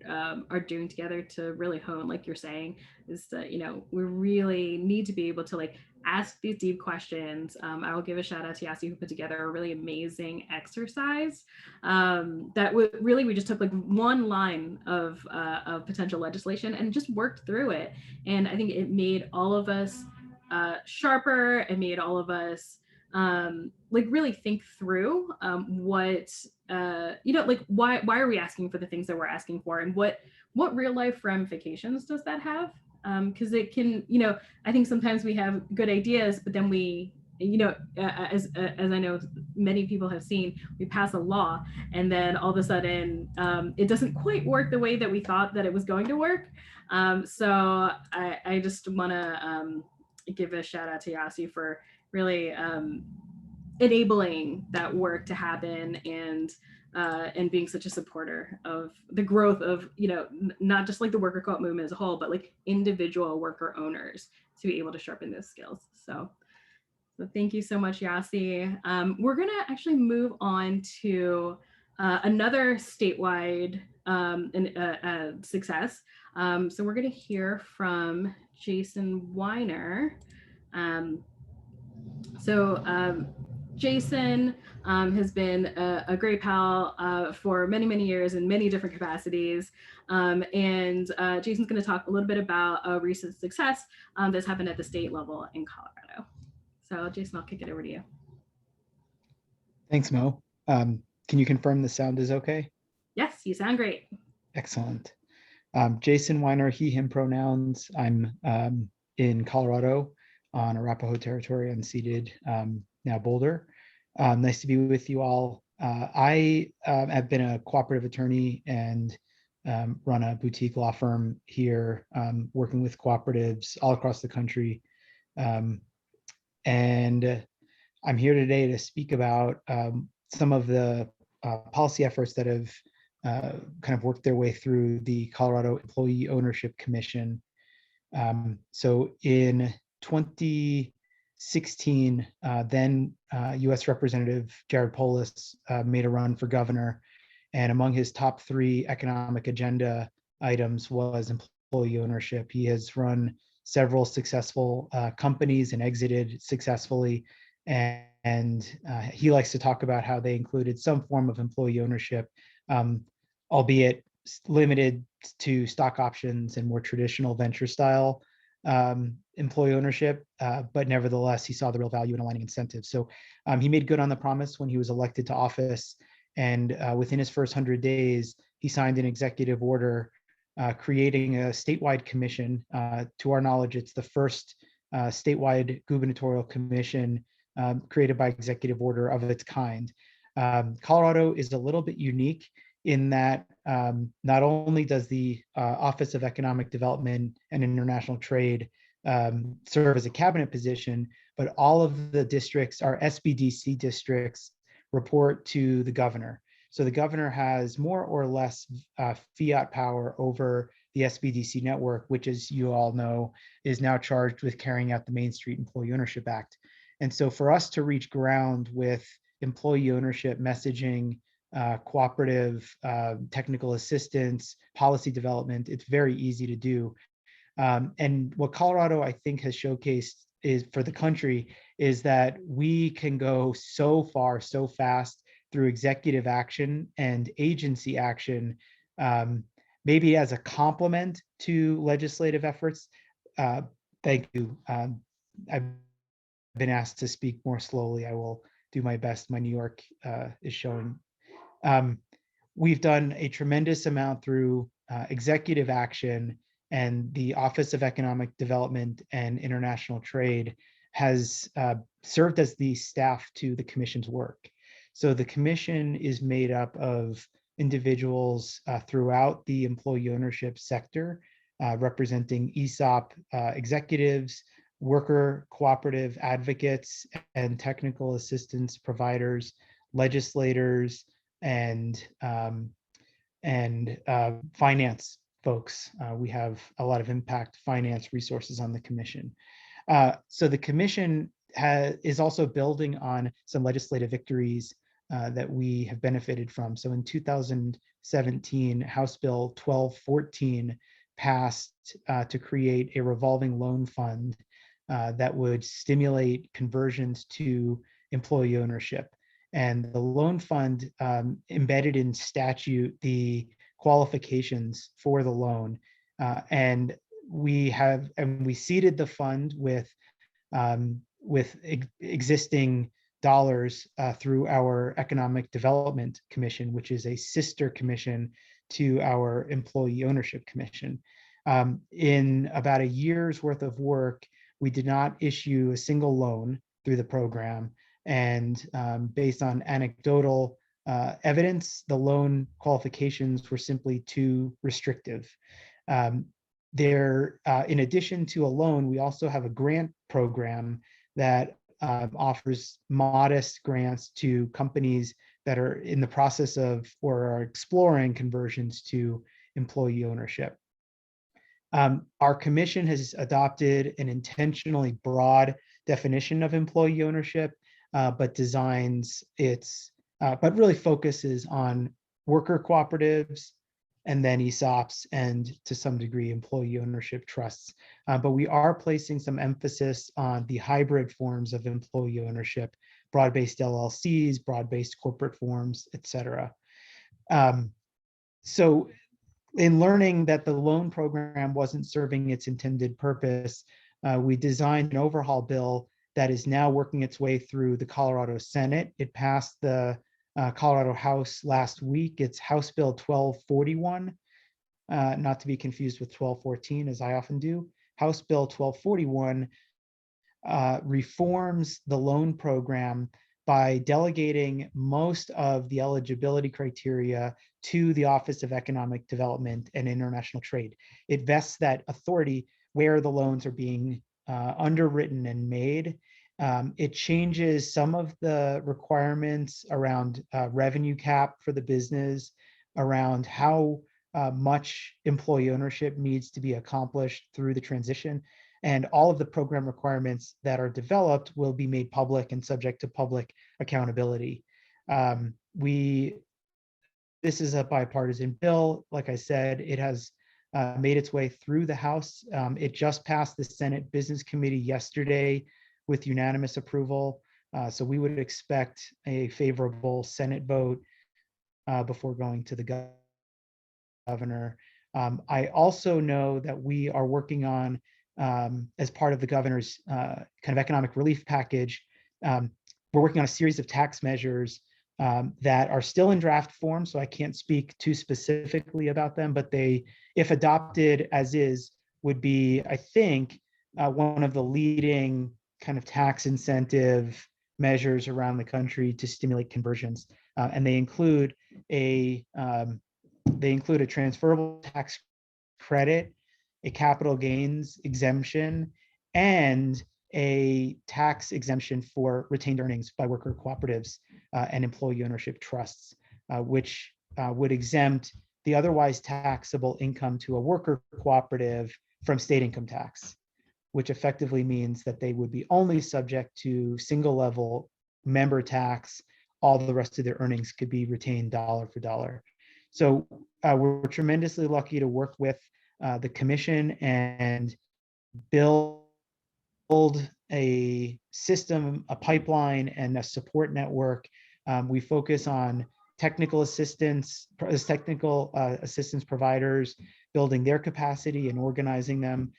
doing together to really hone, like you're saying, is that we really need to be able to like ask these deep questions. I will give a shout out to Yasi, who put together a really amazing exercise that really we just took like one line of potential legislation and just worked through it, and I think it made all of us sharper. It made all of us like really think through what like why are we asking for the things that we're asking for, and what real life ramifications does that have? Because it can, I think sometimes we have good ideas, but then we, as I know many people have seen, we pass a law and then all of a sudden it doesn't quite work the way that we thought that it was going to work. So I just want to give a shout out to Yasi for really enabling that work to happen, and being such a supporter of the growth of, not just like the worker co-op movement as a whole, but like individual worker owners to be able to sharpen those skills. So thank you so much, Yasi. We're gonna actually move on to another statewide success. So we're gonna hear from Jason Weiner. Jason has been a great pal for many, many years in many different capacities. And Jason's going to talk a little bit about a recent success that's happened at the state level in Colorado. So Jason, I'll kick it over to you. Thanks, Mo. Can you confirm the sound is okay? Yes, you sound great. Excellent. Jason Weiner, he, him pronouns. I'm in Colorado on Arapaho territory, unceded, now Boulder. Nice to be with you all. I have been a cooperative attorney and run a boutique law firm here, working with cooperatives all across the country. And I'm here today to speak about some of the policy efforts that have kind of worked their way through the Colorado Employee Ownership Commission. So in 2016, then U.S. Representative Jared Polis made a run for governor, and among his top 3 economic agenda items was employee ownership. He has run several successful companies and exited successfully, and he likes to talk about how they included some form of employee ownership, albeit limited to stock options and more traditional venture style employee ownership, but nevertheless, he saw the real value in aligning incentives. So he made good on the promise when he was elected to office, and within his first 100 days, he signed an executive order creating a statewide commission. To our knowledge, it's the first statewide gubernatorial commission created by executive order of its kind. Colorado is a little bit unique in that not only does the Office of Economic Development and International Trade serve as a cabinet position, but all of the districts, our SBDC districts, report to the governor. So the governor has more or less fiat power over the SBDC network, which, as you all know, is now charged with carrying out the Main Street Employee Ownership Act. And so for us to reach ground with employee ownership messaging, cooperative, technical assistance, policy development, it's very easy to do. And what Colorado, I think, has showcased is for the country is that we can go so far, so fast through executive action and agency action, maybe as a complement to legislative efforts. Thank you. I've been asked to speak more slowly. I will do my best. My New York is showing. We've done a tremendous amount through executive action, and the Office of Economic Development and International Trade has served as the staff to the commission's work. So the commission is made up of individuals throughout the employee ownership sector, representing ESOP executives, worker cooperative advocates, and technical assistance providers, legislators, and finance folks. We have a lot of impact finance resources on the commission. So the commission is also building on some legislative victories that we have benefited from. So in 2017, House Bill 1214 passed to create a revolving loan fund that would stimulate conversions to employee ownership. And the loan fund embedded in statute the qualifications for the loan. And we seeded the fund with existing dollars through our Economic Development Commission, which is a sister commission to our Employee Ownership Commission. In about a year's worth of work, we did not issue a single loan through the program. And based on anecdotal evidence, the loan qualifications were simply too restrictive. In addition to a loan, we also have a grant program that offers modest grants to companies that are in the process of or are exploring conversions to employee ownership. Our commission has adopted an intentionally broad definition of employee ownership, but really focuses on worker cooperatives and then ESOPs and to some degree employee ownership trusts. But we are placing some emphasis on the hybrid forms of employee ownership, broad-based LLCs, broad-based corporate forms, et cetera. So in learning that the loan program wasn't serving its intended purpose, we designed an overhaul bill that is now working its way through the Colorado Senate. It passed the Colorado House last week. It's House Bill 1241, not to be confused with 1214, as I often do. House Bill 1241 reforms the loan program by delegating most of the eligibility criteria to the Office of Economic Development and International Trade. It vests that authority where the loans are being underwritten and made. It changes some of the requirements around revenue cap for the business, around how much employee ownership needs to be accomplished through the transition. And all of the program requirements that are developed will be made public and subject to public accountability. This is a bipartisan bill. Like I said, it has made its way through the House. It just passed the Senate Business Committee yesterday with unanimous approval. So we would expect a favorable Senate vote before going to the governor. I also know that we are working on, as part of the governor's kind of economic relief package, we're working on a series of tax measures that are still in draft form, so I can't speak too specifically about them, but they, if adopted as is, would be, I think, one of the leading kind of tax incentive measures around the country to stimulate conversions. and they include a transferable tax credit, a capital gains exemption, and a tax exemption for retained earnings by worker cooperatives and employee ownership trusts, which would exempt the otherwise taxable income to a worker cooperative from state income tax, which effectively means that they would be only subject to single level member tax. All the rest of their earnings could be retained dollar for dollar. So we're tremendously lucky to work with the commission and build a system, a pipeline, and a support network. We focus on technical assistance providers, building their capacity and organizing them,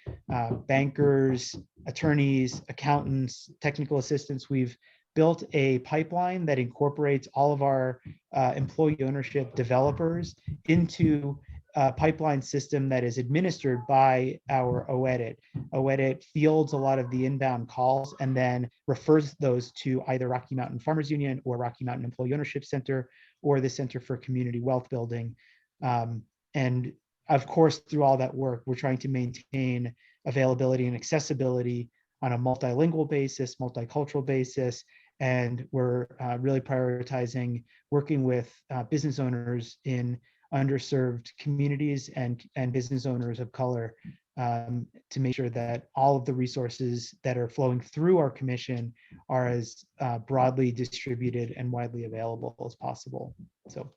bankers, attorneys, accountants, technical assistants. We've built a pipeline that incorporates all of our employee ownership developers into a pipeline system that is administered by our OEDIT. OEDIT fields a lot of the inbound calls and then refers those to either Rocky Mountain Farmers Union or Rocky Mountain Employee Ownership Center or the Center for Community Wealth Building. And of course, through all that work, we're trying to maintain availability and accessibility on a multilingual basis, multicultural basis, and we're really prioritizing working with business owners in underserved communities and business owners of color to make sure that all of the resources that are flowing through our commission are as broadly distributed and widely available as possible. So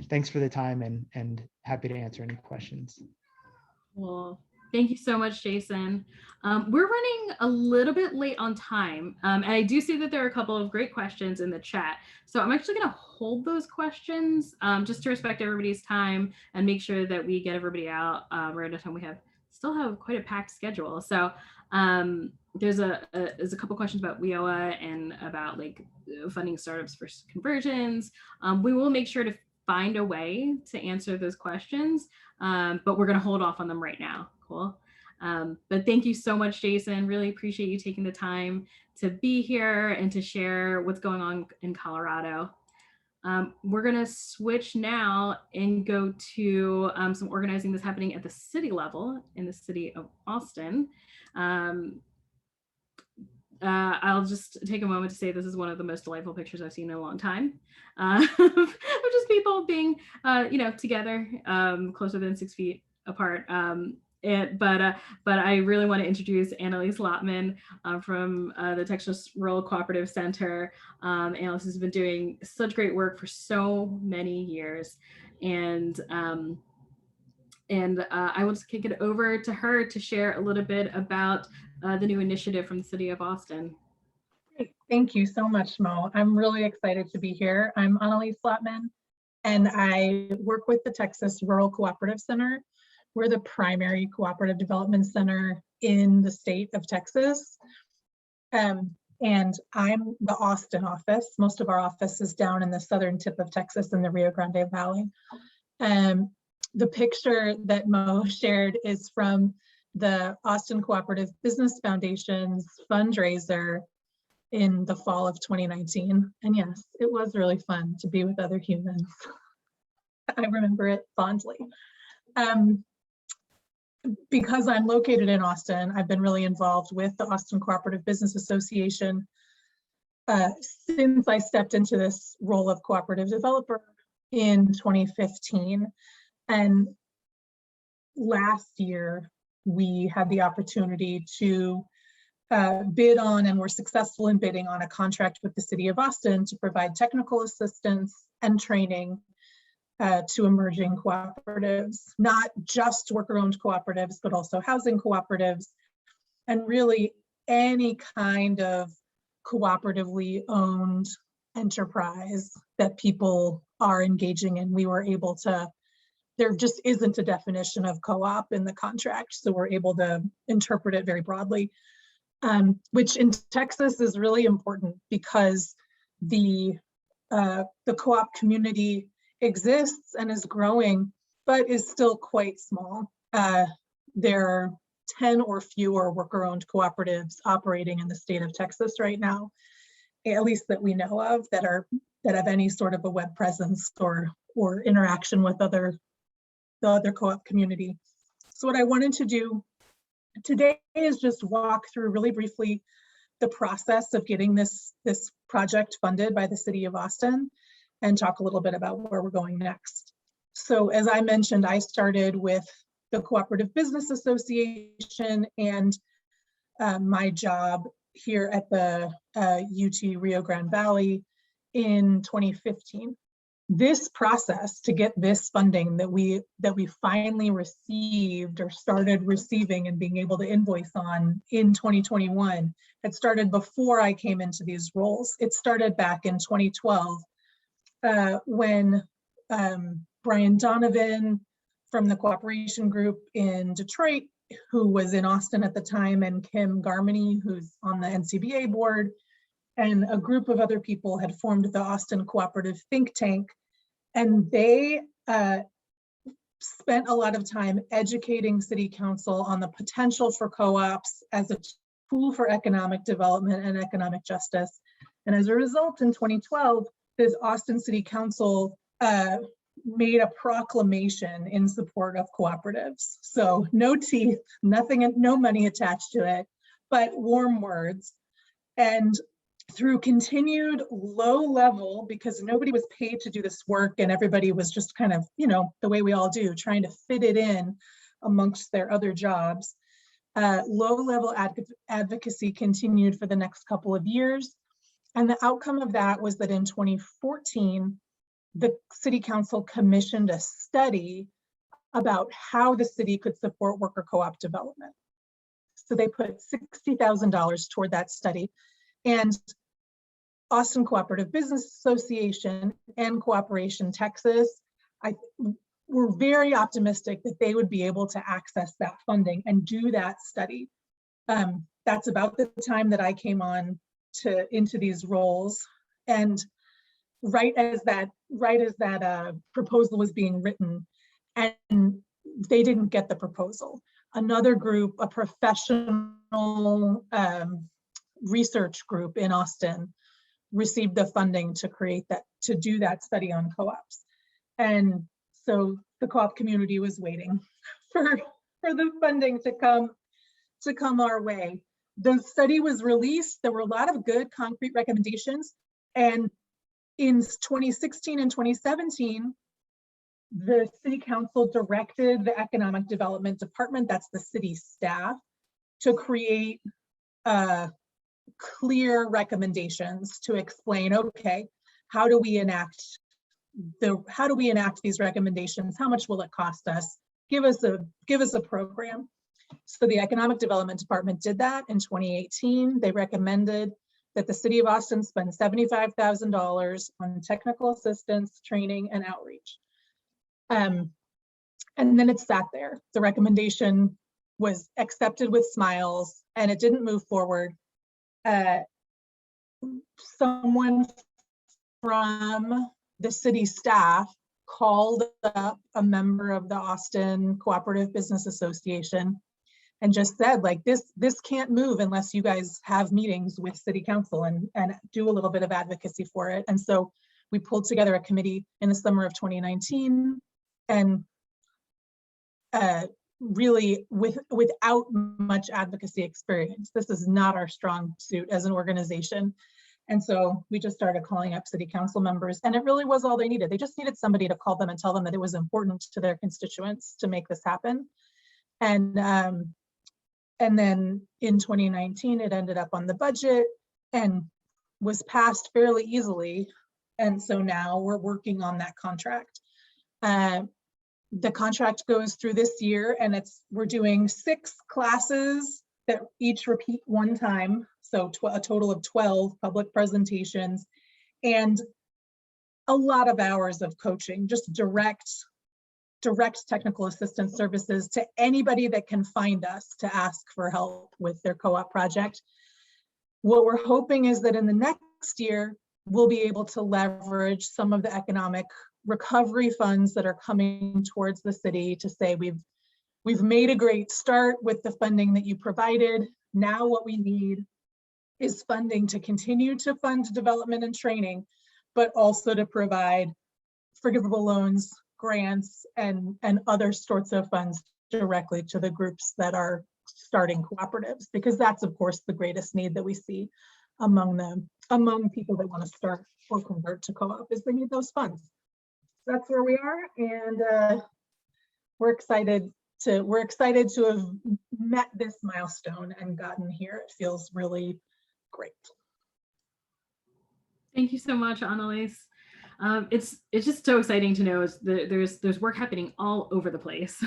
thanks for the time and happy to answer any questions. Well, thank you so much, Jason. We're running a little bit late on time, and I do see that there are a couple of great questions in the chat. So I'm actually going to hold those questions just to respect everybody's time and make sure that we get everybody out right at the time. We still have quite a packed schedule. So there's a couple questions about WIOA and about like funding startups for conversions. We will make sure to find a way to answer those questions, but we're going to hold off on them right now. Cool. But thank you so much, Jason. Really appreciate you taking the time to be here and to share what's going on in Colorado. We're going to switch now and go to some organizing that's happening at the city level in the city of Austin. I'll just take a moment to say this is one of the most delightful pictures I've seen in a long time, of just people being, together, closer than 6 feet apart. But I really want to introduce Annalise Lottman from the Texas Rural Cooperative Center. Annalise has been doing such great work for so many years, and I will just kick it over to her to share a little bit about the new initiative from the city of Austin. Great. Thank you so much, Mo. I'm really excited to be here. I'm Annalise Lottman, and I work with the Texas Rural Cooperative Center. We're the primary cooperative development center in the state of Texas. And I'm the Austin office. Most of our office is down in the southern tip of Texas in the Rio Grande Valley. The picture that Mo shared is from the Austin Cooperative Business Foundation's fundraiser in the fall of 2019. And yes, it was really fun to be with other humans. I remember it fondly. Because I'm located in Austin, I've been really involved with the Austin Cooperative Business Association since I stepped into this role of cooperative developer in 2015. And last year, we had the opportunity to bid on and were successful in bidding on a contract with the city of Austin to provide technical assistance and training to emerging cooperatives, not just worker-owned cooperatives, but also housing cooperatives, and really any kind of cooperatively owned enterprise that people are engaging in. We were able to, there just isn't a definition of co-op in the contract, so we're able to interpret it very broadly, which in Texas is really important because the co-op community exists and is growing, but is still quite small. There are 10 or fewer worker-owned cooperatives operating in the state of Texas right now, at least that we know of, that are that have any sort of a web presence or interaction with the other co-op community. So what I wanted to do today is just walk through really briefly the process of getting this project funded by the City of Austin and talk a little bit about where we're going next. So as I mentioned, I started with the Cooperative Business Association and my job here at the UT Rio Grande Valley in 2015. This process to get this funding that we finally received or started receiving and being able to invoice on in 2021 had started before I came into these roles. It started back in 2012 when Brian Donovan from the Cooperation Group in Detroit, who was in Austin at the time, and Kim Garmany, who's on the NCBA board, and a group of other people had formed the Austin Cooperative Think Tank. And they spent a lot of time educating City Council on the potential for co-ops as a tool for economic development and economic justice. And as a result, in 2012, this Austin City Council made a proclamation in support of cooperatives. So no teeth, nothing, no money attached to it, but warm words. And through continued low level, because nobody was paid to do this work and everybody was just kind of, you know, the way we all do, trying to fit it in amongst their other jobs, low level advocacy continued for the next couple of years. And the outcome of that was that in 2014, the City Council commissioned a study about how the city could support worker co-op development. So they put $60,000 toward that study. And Austin Cooperative Business Association and Cooperation Texas, were very optimistic that they would be able to access that funding and do that study. That's about the time that I came on into these roles. And right as that proposal was being written, and they didn't get the proposal. Another group, a professional research group in Austin, received the funding to do that study on co-ops. And so the co-op community was waiting for the funding to come our way. The study was released. There were a lot of good concrete recommendations. And in 2016 and 2017, the City Council directed the Economic Development Department, that's the city staff, to create clear recommendations to explain, okay, how do we enact these recommendations? How much will it cost us? Give us a program. So the Economic Development Department did that in 2018. They recommended that the City of Austin spend $75,000 on technical assistance, training, and outreach. And then it sat there. The recommendation was accepted with smiles and it didn't move forward. Someone from the city staff called up a member of the Austin Cooperative Business Association and just said, like, this can't move unless you guys have meetings with City Council and do a little bit of advocacy for it. And so we pulled together a committee in the summer of 2019 and really without much advocacy experience. This is not our strong suit as an organization. And so we just started calling up City Council members, and it really was all they needed. They just needed somebody to call them and tell them that it was important to their constituents to make this happen. And then in 2019, it ended up on the budget and was passed fairly easily. And so now we're working on that contract. The contract goes through this year, and we're doing 6 classes that each repeat one time. So a total of 12 public presentations and a lot of hours of coaching, just direct technical assistance services to anybody that can find us to ask for help with their co-op project. What we're hoping is that in the next year, we'll be able to leverage some of the economic recovery funds that are coming towards the city to say, we've made a great start with the funding that you provided. Now what we need is funding to continue to fund development and training, but also to provide forgivable loans, grants, and other sorts of funds directly to the groups that are starting cooperatives, because that's of course the greatest need that we see among people that want to start or convert to co-op, is they need those funds. That's where we are, and we're excited to have met this milestone and gotten here. It feels really great. Thank you so much, Annalise. It's just so exciting to know there's work happening all over the place,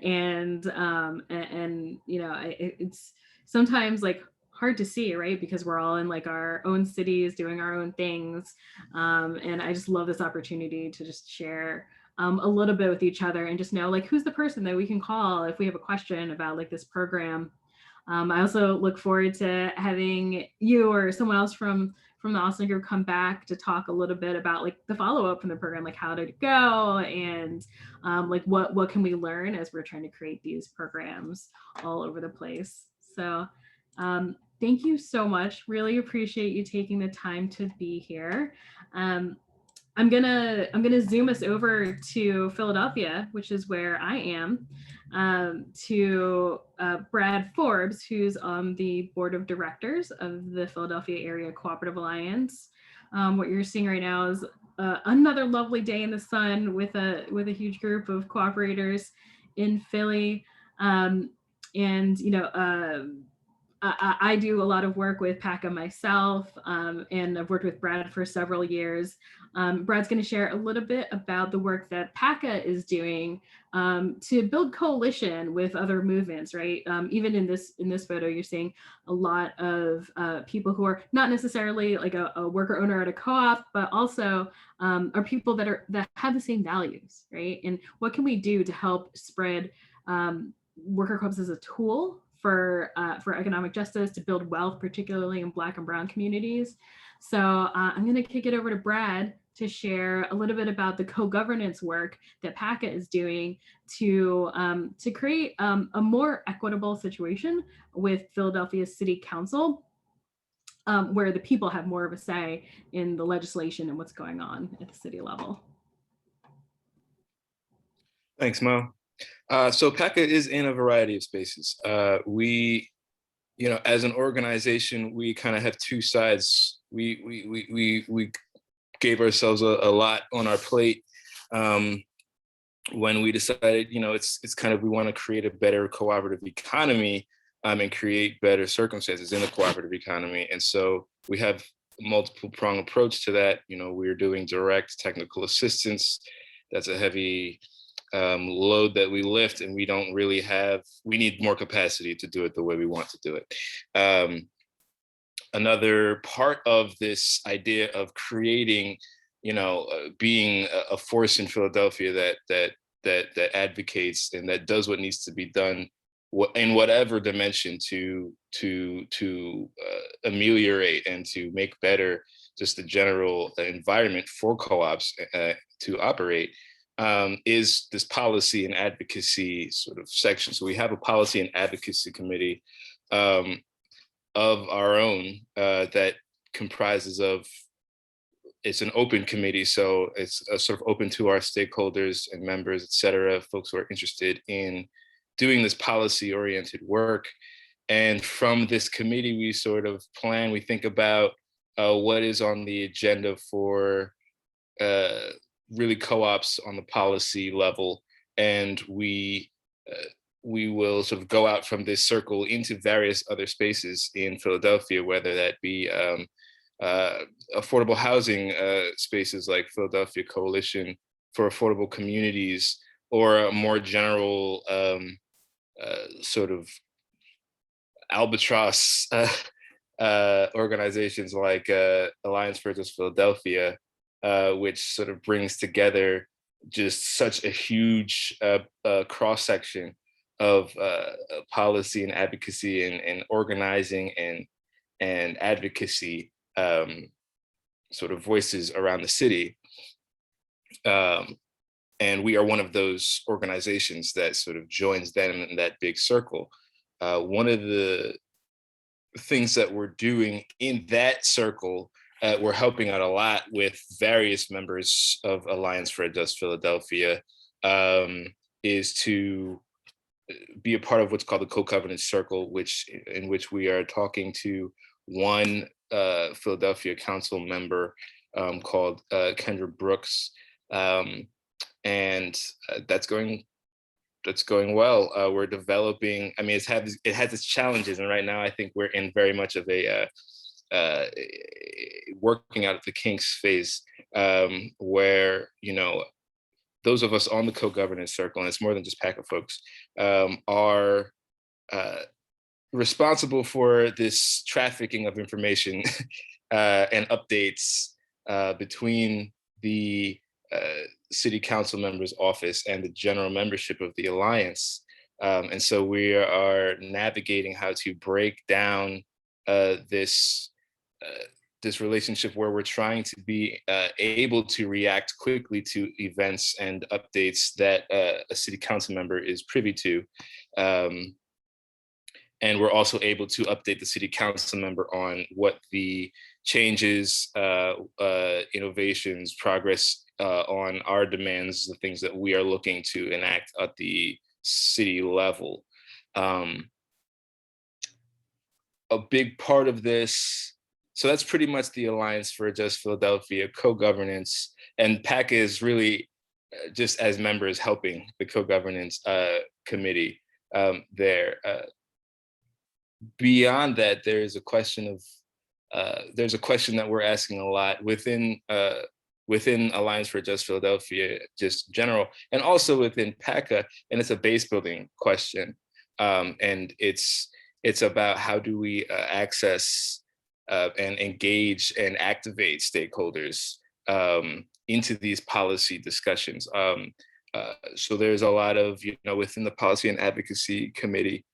and you know, it's sometimes like hard to see, right? Because we're all in like our own cities doing our own things, and I just love this opportunity to just share a little bit with each other and just know like who's the person that we can call if we have a question about like this program. I also look forward to having you or someone else from the Austin group come back to talk a little bit about like the follow-up from the program, like how did it go, and like what can we learn as we're trying to create these programs all over the place. So thank you so much. Really appreciate you taking the time to be here. I'm gonna zoom us over to Philadelphia, which is where I am, to Brad Forbes, who's on the board of directors of the Philadelphia Area Cooperative Alliance. What you're seeing right now is another lovely day in the sun with a huge group of cooperators in Philly, and you know. I do a lot of work with PACA myself, and I've worked with Brad for several years. Brad's going to share a little bit about the work that PACA is doing to build coalition with other movements, right? Even in this photo, you're seeing a lot of people who are not necessarily like a worker owner at a co-op, but also are people that have the same values, right? And what can we do to help spread worker co-ops as a tool for economic justice, to build wealth, particularly in Black and Brown communities. So I'm going to kick it over to Brad to share a little bit about the co-governance work that PACA is doing to create a more equitable situation with Philadelphia City Council, where the people have more of a say in the legislation and what's going on at the city level. Thanks, Mo. So PACA is in a variety of spaces. We, you know, as an organization, we kind of have two sides. We gave ourselves a lot on our plate when we decided, you know, it's kind of, we want to create a better cooperative economy and create better circumstances in the cooperative economy. And so we have a multiple prong approach to that. You know, we're doing direct technical assistance. That's a heavy load that we lift, and we don't really have, we need more capacity to do it the way we want to do it. Another part of this idea of creating, you know, being a force in Philadelphia that advocates and that does what needs to be done in whatever dimension to ameliorate and to make better just the general environment for co-ops to operate, is this policy and advocacy sort of section. So we have a policy and advocacy committee of our own that comprises of, it's an open committee. So it's sort of open to our stakeholders and members, et cetera, folks who are interested in doing this policy oriented work. And from this committee, we sort of plan, we think about what is on the agenda for really co-ops on the policy level, and we will sort of go out from this circle into various other spaces in Philadelphia, whether that be affordable housing spaces like Philadelphia Coalition for Affordable Communities, or a more general sort of albatross organizations like Alliance for Just Philadelphia, which sort of brings together just such a huge cross-section of policy and advocacy and organizing and advocacy sort of voices around the city. And we are one of those organizations that sort of joins them in that big circle. One of the things that we're doing in that circle we're helping out a lot with various members of Alliance for a Just Philadelphia, is to be a part of what's called the co-governance circle, in which we are talking to one Philadelphia council member called Kendra Brooks, and that's going well. We're developing. I mean, it has its challenges, and right now I think we're in very much of a working out the kinks phase, where those of us on the co-governance circle, and it's more than just PACA folks, are responsible for this trafficking of information and updates between the city council member's office and the general membership of the Alliance. And so we are navigating how to break down this relationship where we're trying to be able to react quickly to events and updates that a city council member is privy to. And we're also able to update the city council member on what the changes, innovations, progress on our demands, the things that we are looking to enact at the city level. A big part of this, so that's pretty much the Alliance for a Just Philadelphia co-governance, and PACA is really just as members helping the co-governance committee there. Beyond that, there's a question that we're asking a lot within Alliance for Just Philadelphia, just general, and also within PACA, and it's a base building question, and it's about how do we access and engage and activate stakeholders into these policy discussions. So there's a lot of, within the Policy and Advocacy Committee,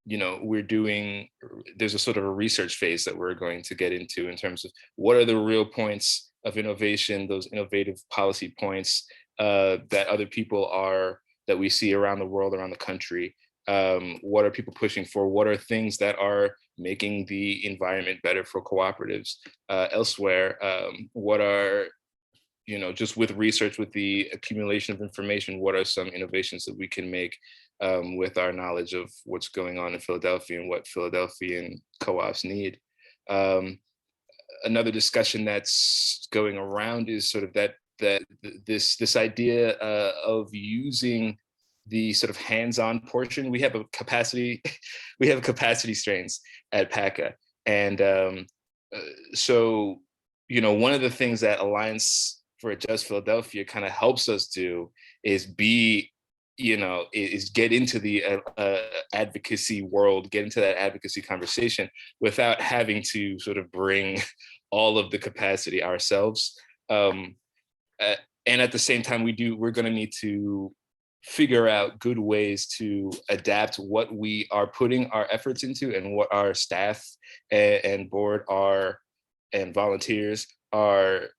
there's a sort of a research phase that we're going to get into in terms of what are the real points of innovation, those innovative policy points that other people that we see around the world, around the country. What are people pushing for? What are things that are making the environment better for cooperatives elsewhere? What are, just with research, with the accumulation of information, what are some innovations that we can make with our knowledge of what's going on in Philadelphia and what Philadelphian co-ops need? Another discussion that's going around is sort of this idea of using the sort of hands-on portion. We have a capacity strains at PACA, and so one of the things that Alliance for a Just Philadelphia kind of helps us do is get into the advocacy world, get into that advocacy conversation without having to sort of bring all of the capacity ourselves. And at the same time, we're going to need to figure out good ways to adapt what we are putting our efforts into and what our staff and board and volunteers are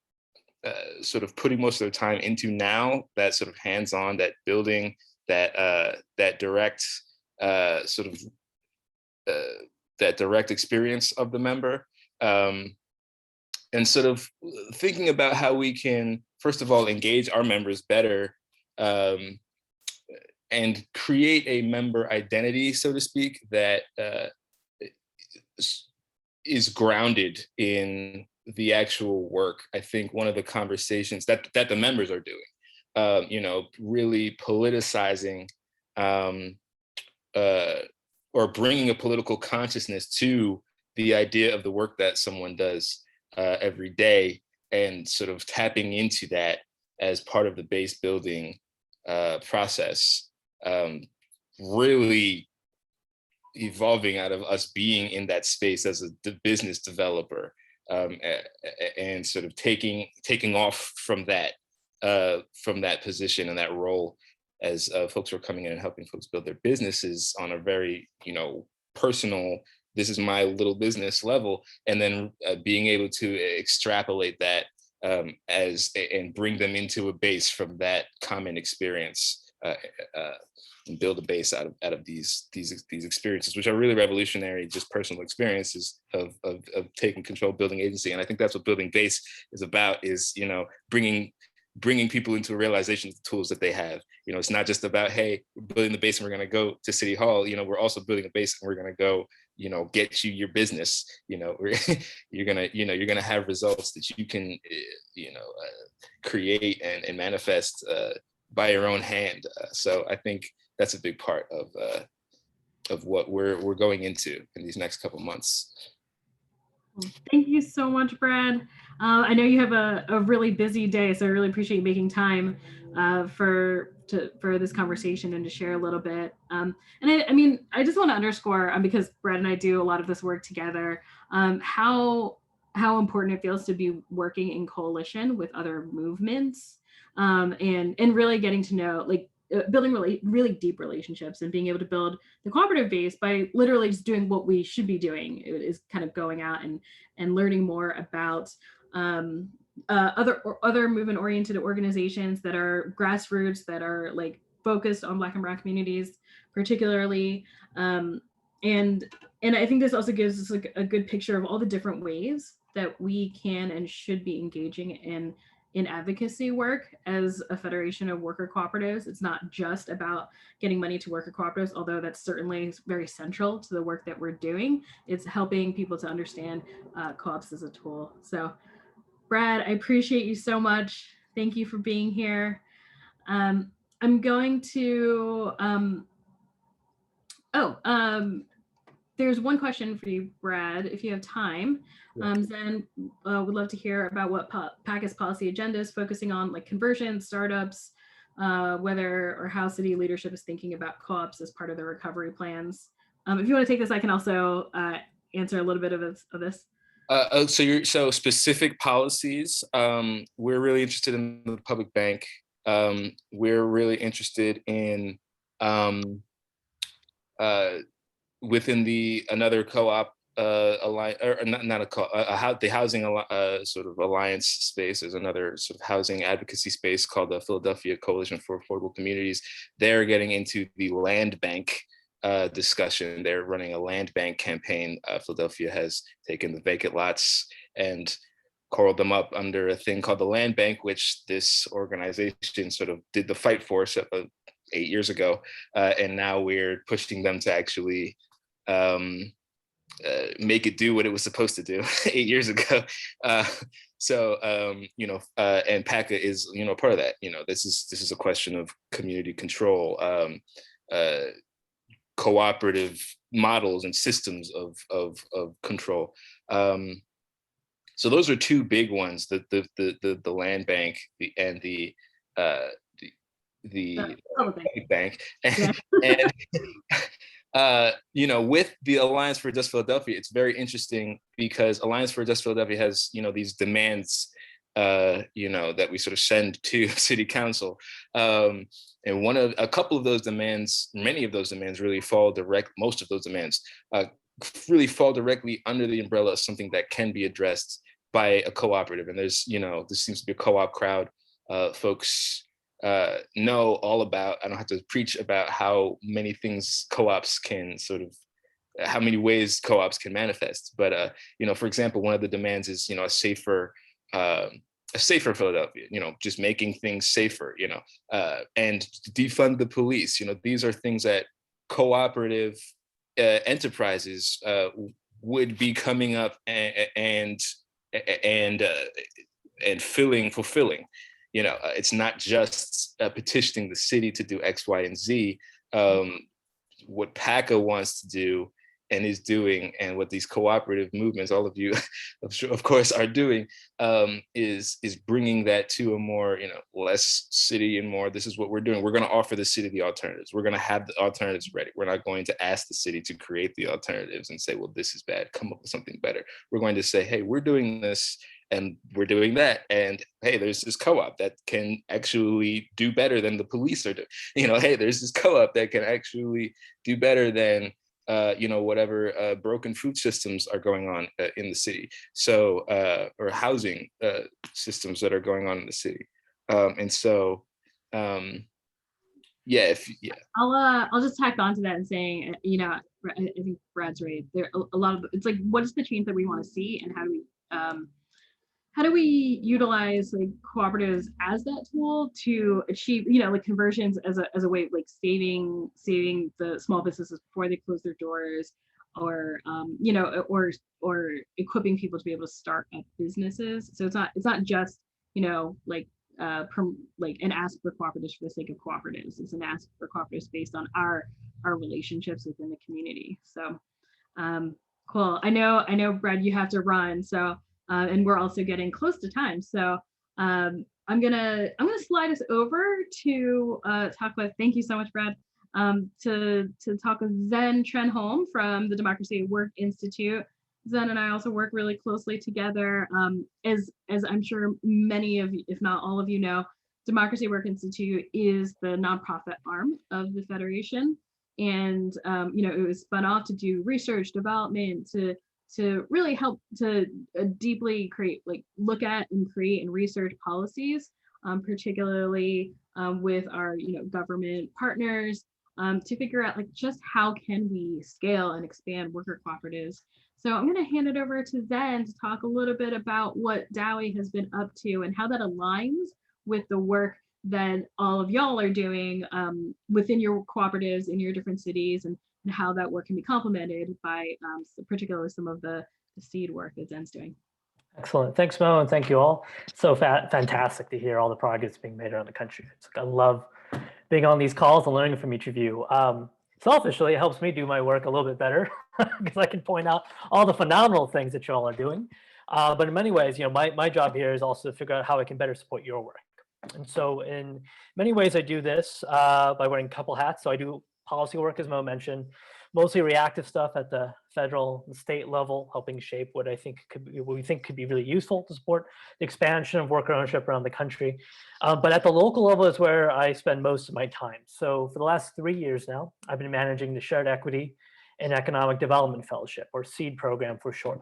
sort of putting most of their time into now, that sort of hands-on, that building, that direct that direct experience of the member, and sort of thinking about how we can, first of all, engage our members better, and create a member identity, so to speak, that is grounded in the actual work. I think one of the conversations that the members are doing, really politicizing or bringing a political consciousness to the idea of the work that someone does every day, and sort of tapping into that as part of the base building process, really evolving out of us being in that space as a business developer, and sort of taking off from that position and that role as folks who are coming in and helping folks build their businesses on a very personal, this is my little business level, and then being able to extrapolate that and bring them into a base from that common experience and build a base out of these experiences, which are really revolutionary, just personal experiences of taking control, building agency. And I think that's what building base is about, is, you know, bringing people into a realization of the tools that they have. You know, it's not just about, hey, we're building the base and we're going to go to City Hall. You know, we're also building a base and we're going to go, you know, get you your business. You know, you're gonna have results that you can, you know, create and manifest by your own hand. So I think that's a big part of what we're going into in these next couple months. Thank you so much, Brad. I know you have a really busy day, so I really appreciate you making time for this conversation and to share a little bit. And I mean, I just want to underscore, because Brad and I do a lot of this work together, how important it feels to be working in coalition with other movements, and really getting to know, like, building really deep relationships and being able to build the cooperative base by literally just doing what we should be doing, is kind of going out and learning more about other movement oriented organizations that are grassroots, that are like focused on Black and Brown communities particularly. And I think this also gives us like a good picture of all the different ways that we can and should be engaging in advocacy work as a federation of worker cooperatives. It's not just about getting money to worker cooperatives, although that's certainly very central to the work that we're doing. It's helping people to understand co-ops as a tool. So Brad, I appreciate you so much. Thank you for being here. I'm going to, there's one question for you, Brad, if you have time. Then would love to hear about what PACA's policy agenda is focusing on, like conversion, startups, whether or how city leadership is thinking about co-ops as part of their recovery plans. If you want to take this, I can also answer a little bit of this. So specific policies, we're really interested in the public bank. We're really interested in within another co-op alliance, or not a co-op, the housing sort of alliance space. There's another sort of housing advocacy space called the Philadelphia Coalition for Affordable Communities. They're getting into the land bank discussion. They're running a land bank campaign. Philadelphia has taken the vacant lots and corralled them up under a thing called the land bank, which this organization sort of did the fight for 8 years ago. And now we're pushing them to actually make it do what it was supposed to do 8 years ago. You know, and PACA is, you know, part of that. You know, this is a question of community control, cooperative models and systems of control. So those are two big ones: the land bank and the public bank. And you know, with the Alliance for Just Philadelphia, it's very interesting because Alliance for Just Philadelphia has, you know, these demands, you know, that we sort of send to City Council. And a couple of those demands, many of those demands really most of those demands really fall directly under the umbrella of something that can be addressed by a cooperative. And there's, you know, this seems to be a co-op crowd. Folks know all about, I don't have to preach about how many things co-ops can sort of, how many ways co-ops can manifest. But, you know, for example, one of the demands is, you know, a safer Philadelphia, you know, just making things safer, you know, and defund the police. You know, these are things that cooperative enterprises would be coming up and fulfilling. You know, it's not just petitioning the city to do X, Y, and Z. What PACA wants to do and is doing, and what these cooperative movements, all of you, of course, are doing, is bringing that to a more, you know, less city and more. This is what we're doing. We're going to offer the city the alternatives. We're going to have the alternatives ready. We're not going to ask the city to create the alternatives and say, well, this is bad, come up with something better. We're going to say, hey, we're doing this and we're doing that, and hey, there's this co-op that can actually do better than the police are doing. You know, hey, there's this co-op that can actually do better than you know, whatever broken food systems are going on in the city. So, or housing systems that are going on in the city. And so Yeah, I'll just tack on to that and saying, I think Brad's right. There a lot of it's like, what is the change that we want to see, and how do we utilize like cooperatives as that tool to achieve, like conversions as a way of like saving the small businesses before they close their doors, or or equipping people to be able to start up businesses. So it's not just like like an ask for cooperatives for the sake of cooperatives. It's an ask for cooperatives based on our relationships within the community. So cool. I know Brad, you have to run, so and we're also getting close to time. So I'm gonna slide us over to talk with. Thank you so much, Brad. To talk with Zen Trenholm from the Democracy at Work Institute. Zen and I also work really closely together. As I'm sure many of you, if not all of you know, Democracy at Work Institute is the nonprofit arm of the Federation. And it was spun off to do research development, to really help to deeply look at and create and research policies, particularly with our government partners, to figure out like just how can we scale and expand worker cooperatives. So I'm going to hand it over to Zen to talk a little bit about what DAWI has been up to and how that aligns with the work that all of y'all are doing within your cooperatives in your different cities, and how that work can be complemented by particularly some of the seed work that Zen's doing. Excellent. Thanks, Mo, and thank you all. So fantastic to hear all the progress being made around the country. I love being on these calls and learning from each of you. Selfishly, it helps me do my work a little bit better because I can point out all the phenomenal things that you all are doing. But in many ways, my job here is also to figure out how I can better support your work. And so in many ways, I do this by wearing a couple hats. So I do policy work, as Mo mentioned, mostly reactive stuff at the federal and state level, helping shape what we think could be really useful to support the expansion of worker ownership around the country. But at the local level is where I spend most of my time. So for the last 3 years now, I've been managing the Shared Equity and Economic Development Fellowship, or SEED program for short.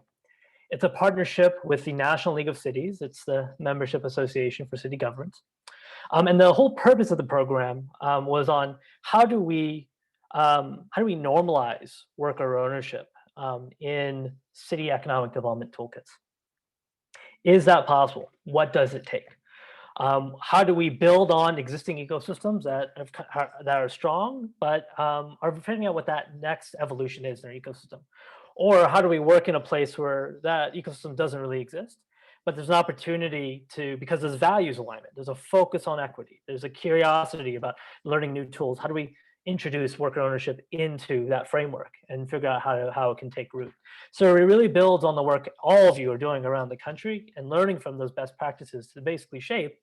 It's a partnership with the National League of Cities. It's the membership association for city governments. And the whole purpose of the program was on how do we normalize worker ownership in city economic development toolkits? Is that possible? What does it take? How do we build on existing ecosystems that are strong, but are figuring out what that next evolution is in our ecosystem? Or how do we work in a place where that ecosystem doesn't really exist, but there's an opportunity because there's values alignment, there's a focus on equity, there's a curiosity about learning new tools. How do we introduce worker ownership into that framework and figure out how it can take root? So it really builds on the work all of you are doing around the country and learning from those best practices to basically shape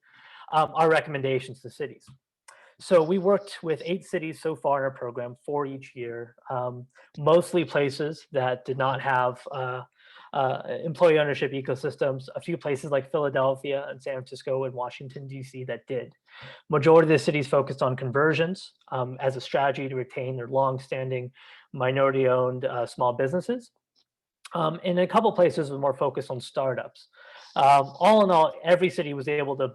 our recommendations to cities. So we worked with 8 cities so far in our program, 4 each year, mostly places that did not have employee ownership ecosystems, a few places like Philadelphia and San Francisco and Washington, D.C. that did. Majority of the cities focused on conversions as a strategy to retain their long-standing minority-owned small businesses. And a couple places were more focused on startups. All in all, every city was able to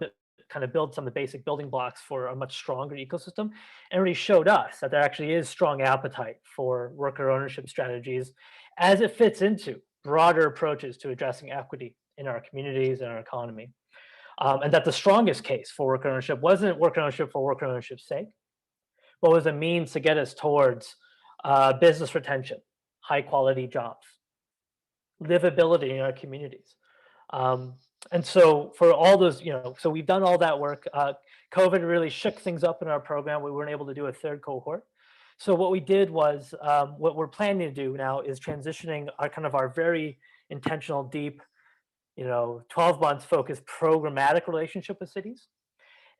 kind of build some of the basic building blocks for a much stronger ecosystem, and really showed us that there actually is strong appetite for worker ownership strategies as it fits into broader approaches to addressing equity in our communities and our economy. And that the strongest case for worker ownership wasn't worker ownership for worker ownership's sake, but was a means to get us towards business retention, high quality jobs, livability in our communities. And so for all those, so we've done all that work. COVID really shook things up in our program. We weren't able to do a 3rd cohort. So what we did was, what we're planning to do now is transitioning our very intentional, deep, 12 months focused programmatic relationship with cities,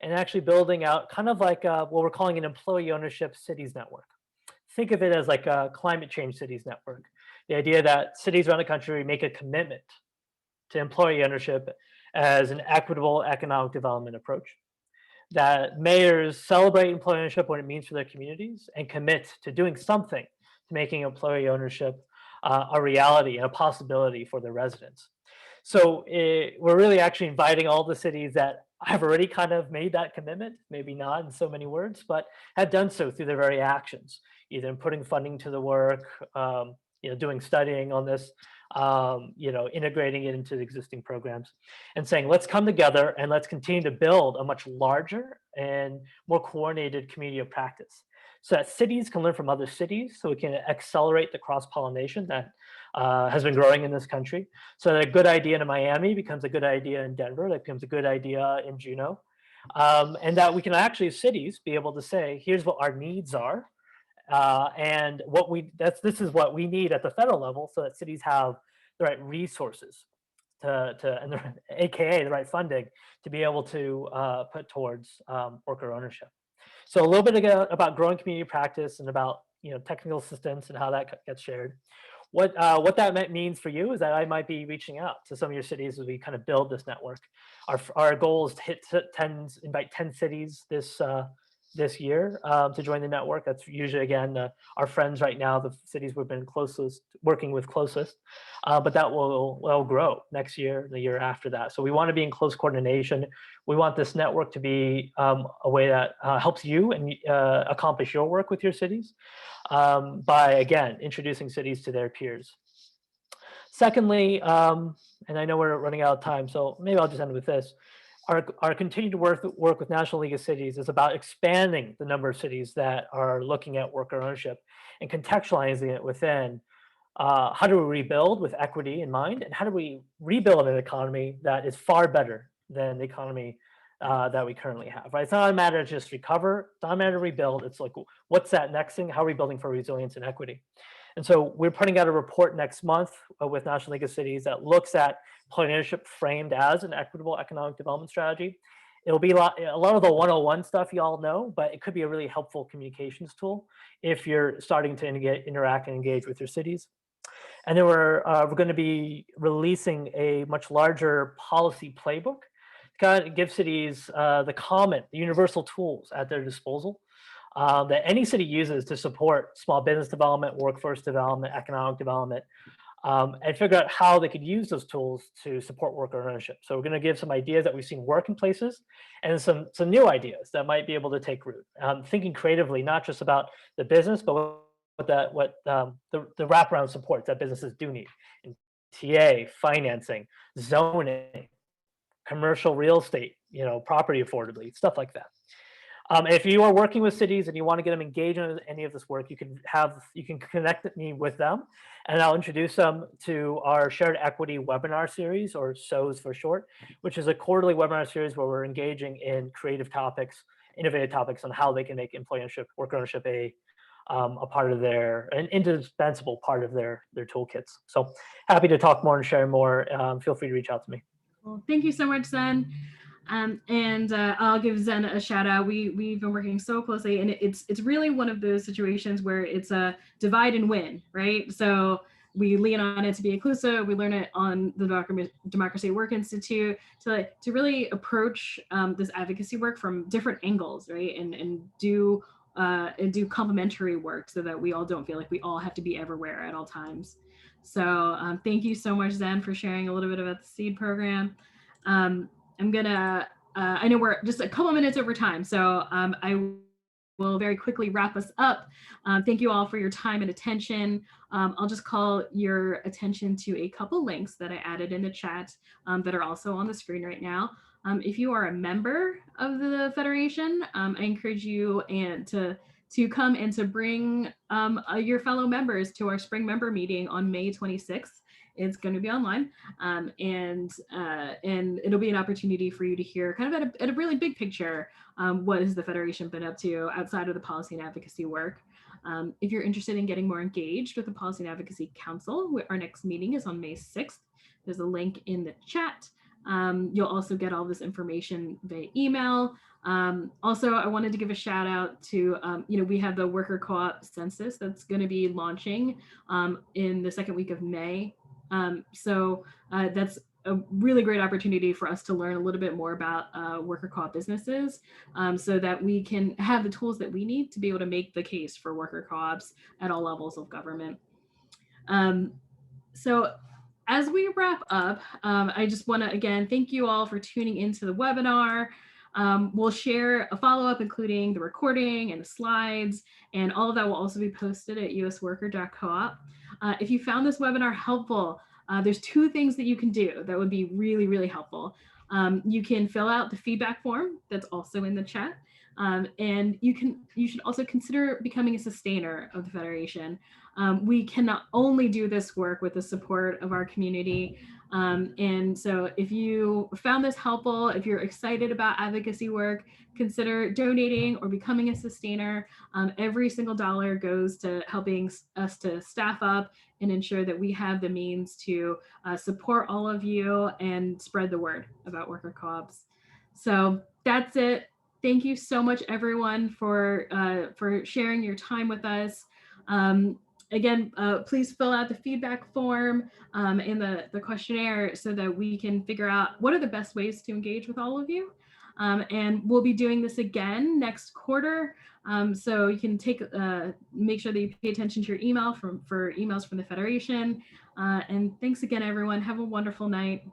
and actually building out kind of like what we're calling an employee ownership cities network. Think of it as like a climate change cities network. The idea that cities around the country make a commitment to employee ownership as an equitable economic development approach, that mayors celebrate employee ownership, what it means for their communities, and commit to doing something to making employee ownership a reality and a possibility for their residents. So we're really actually inviting all the cities that have already kind of made that commitment, maybe not in so many words, but have done so through their very actions, either in putting funding to the work, doing studying on this, integrating it into the existing programs, and saying, let's come together and let's continue to build a much larger and more coordinated community of practice, so that cities can learn from other cities, so we can accelerate the cross-pollination that has been growing in this country. So that a good idea in Miami becomes a good idea in Denver, that becomes a good idea in Juneau, and that we can actually, as cities, be able to say, here's what our needs are, and this is what we need at the federal level, so that cities have the right resources and AKA the right funding to be able to put towards worker ownership. So a little bit about growing community practice and about technical assistance and how that gets shared. What that means for you is that I might be reaching out to some of your cities as we kind of build this network. Our goal is to invite 10 cities this year to join the network. That's usually, again, our friends right now, the cities we've been working with closest, but that will grow next year, the year after that. So we want to be in close coordination. We want this network to be a way that helps you and accomplish your work with your cities by, again, introducing cities to their peers. Secondly, and I know we're running out of time, so maybe I'll just end with this. Our continued work with National League of Cities is about expanding the number of cities that are looking at worker ownership and contextualizing it within how do we rebuild with equity in mind, and how do we rebuild an economy that is far better than the economy that we currently have, right? It's not a matter of just recover, it's not a matter of rebuild, it's like, what's that next thing? How are we building for resilience and equity? And so we're putting out a report next month with National League of Cities that looks at employee ownership framed as an equitable economic development strategy. It'll be a lot of the 101 stuff you all know, but it could be a really helpful communications tool if you're starting to interact and engage with your cities. And then we're going to be releasing a much larger policy playbook to kind of give cities the universal tools at their disposal that any city uses to support small business development, workforce development, economic development, and figure out how they could use those tools to support worker ownership. So we're going to give some ideas that we've seen work in places, and some new ideas that might be able to take root. Thinking creatively, not just about the business, but what the wraparound supports that businesses do need in TA, financing, zoning, commercial real estate, property affordability, stuff like that. If you are working with cities and you want to get them engaged in any of this work, you can connect me with them, and I'll introduce them to our Shared Equity webinar series, or SOWS for short, which is a quarterly webinar series where we're engaging in creative topics, innovative topics on how they can make employee ownership, worker ownership a part of an indispensable part of their toolkits. So happy to talk more and share more. Feel free to reach out to me. Well, thank you so much, Zen. And I'll give Zen a shout out. We've been working so closely, and it's really one of those situations where it's a divide and win, right? So we lean on it to be inclusive. We learn it on the Democracy at Work Institute to really approach this advocacy work from different angles, right? And do complementary work so that we all don't feel like we all have to be everywhere at all times. So thank you so much, Zen, for sharing a little bit about the SEED program. I'm gonna, I know we're just a couple minutes over time, so I will very quickly wrap us up. Thank you all for your time and attention. I'll just call your attention to a couple links that I added in the chat that are also on the screen right now. If you are a member of the Federation, I encourage you to come and to bring your fellow members to our spring member meeting on May 26th. It's going to be online, and it'll be an opportunity for you to hear kind of at a really big picture, what has the Federation been up to outside of the policy and advocacy work. If you're interested in getting more engaged with the Policy and Advocacy Council, our next meeting is on May 6th. There's a link in the chat. You'll also get all this information via email. Also, I wanted to give a shout out to, we have the worker co-op census that's going to be launching in the second week of May. So that's a really great opportunity for us to learn a little bit more about worker co-op businesses, so that we can have the tools that we need to be able to make the case for worker co-ops at all levels of government. So as we wrap up, I just want to again thank you all for tuning into the webinar. We'll share a follow-up, including the recording and the slides, and all of that will also be posted at usworker.coop. If you found this webinar helpful, there's two things that you can do that would be really, really helpful. You can fill out the feedback form that's also in the chat. And you should also consider becoming a sustainer of the Federation. We cannot only do this work with the support of our community. And so if you found this helpful, if you're excited about advocacy work, consider donating or becoming a sustainer. Every single dollar goes to helping us to staff up and ensure that we have the means to support all of you and spread the word about worker co-ops. So that's it. Thank you so much, everyone, for sharing your time with us. Again, please fill out the feedback form and the questionnaire so that we can figure out what are the best ways to engage with all of you. And we'll be doing this again next quarter. So you can make sure that you pay attention to your email for emails from the Federation. And thanks again, everyone. Have a wonderful night.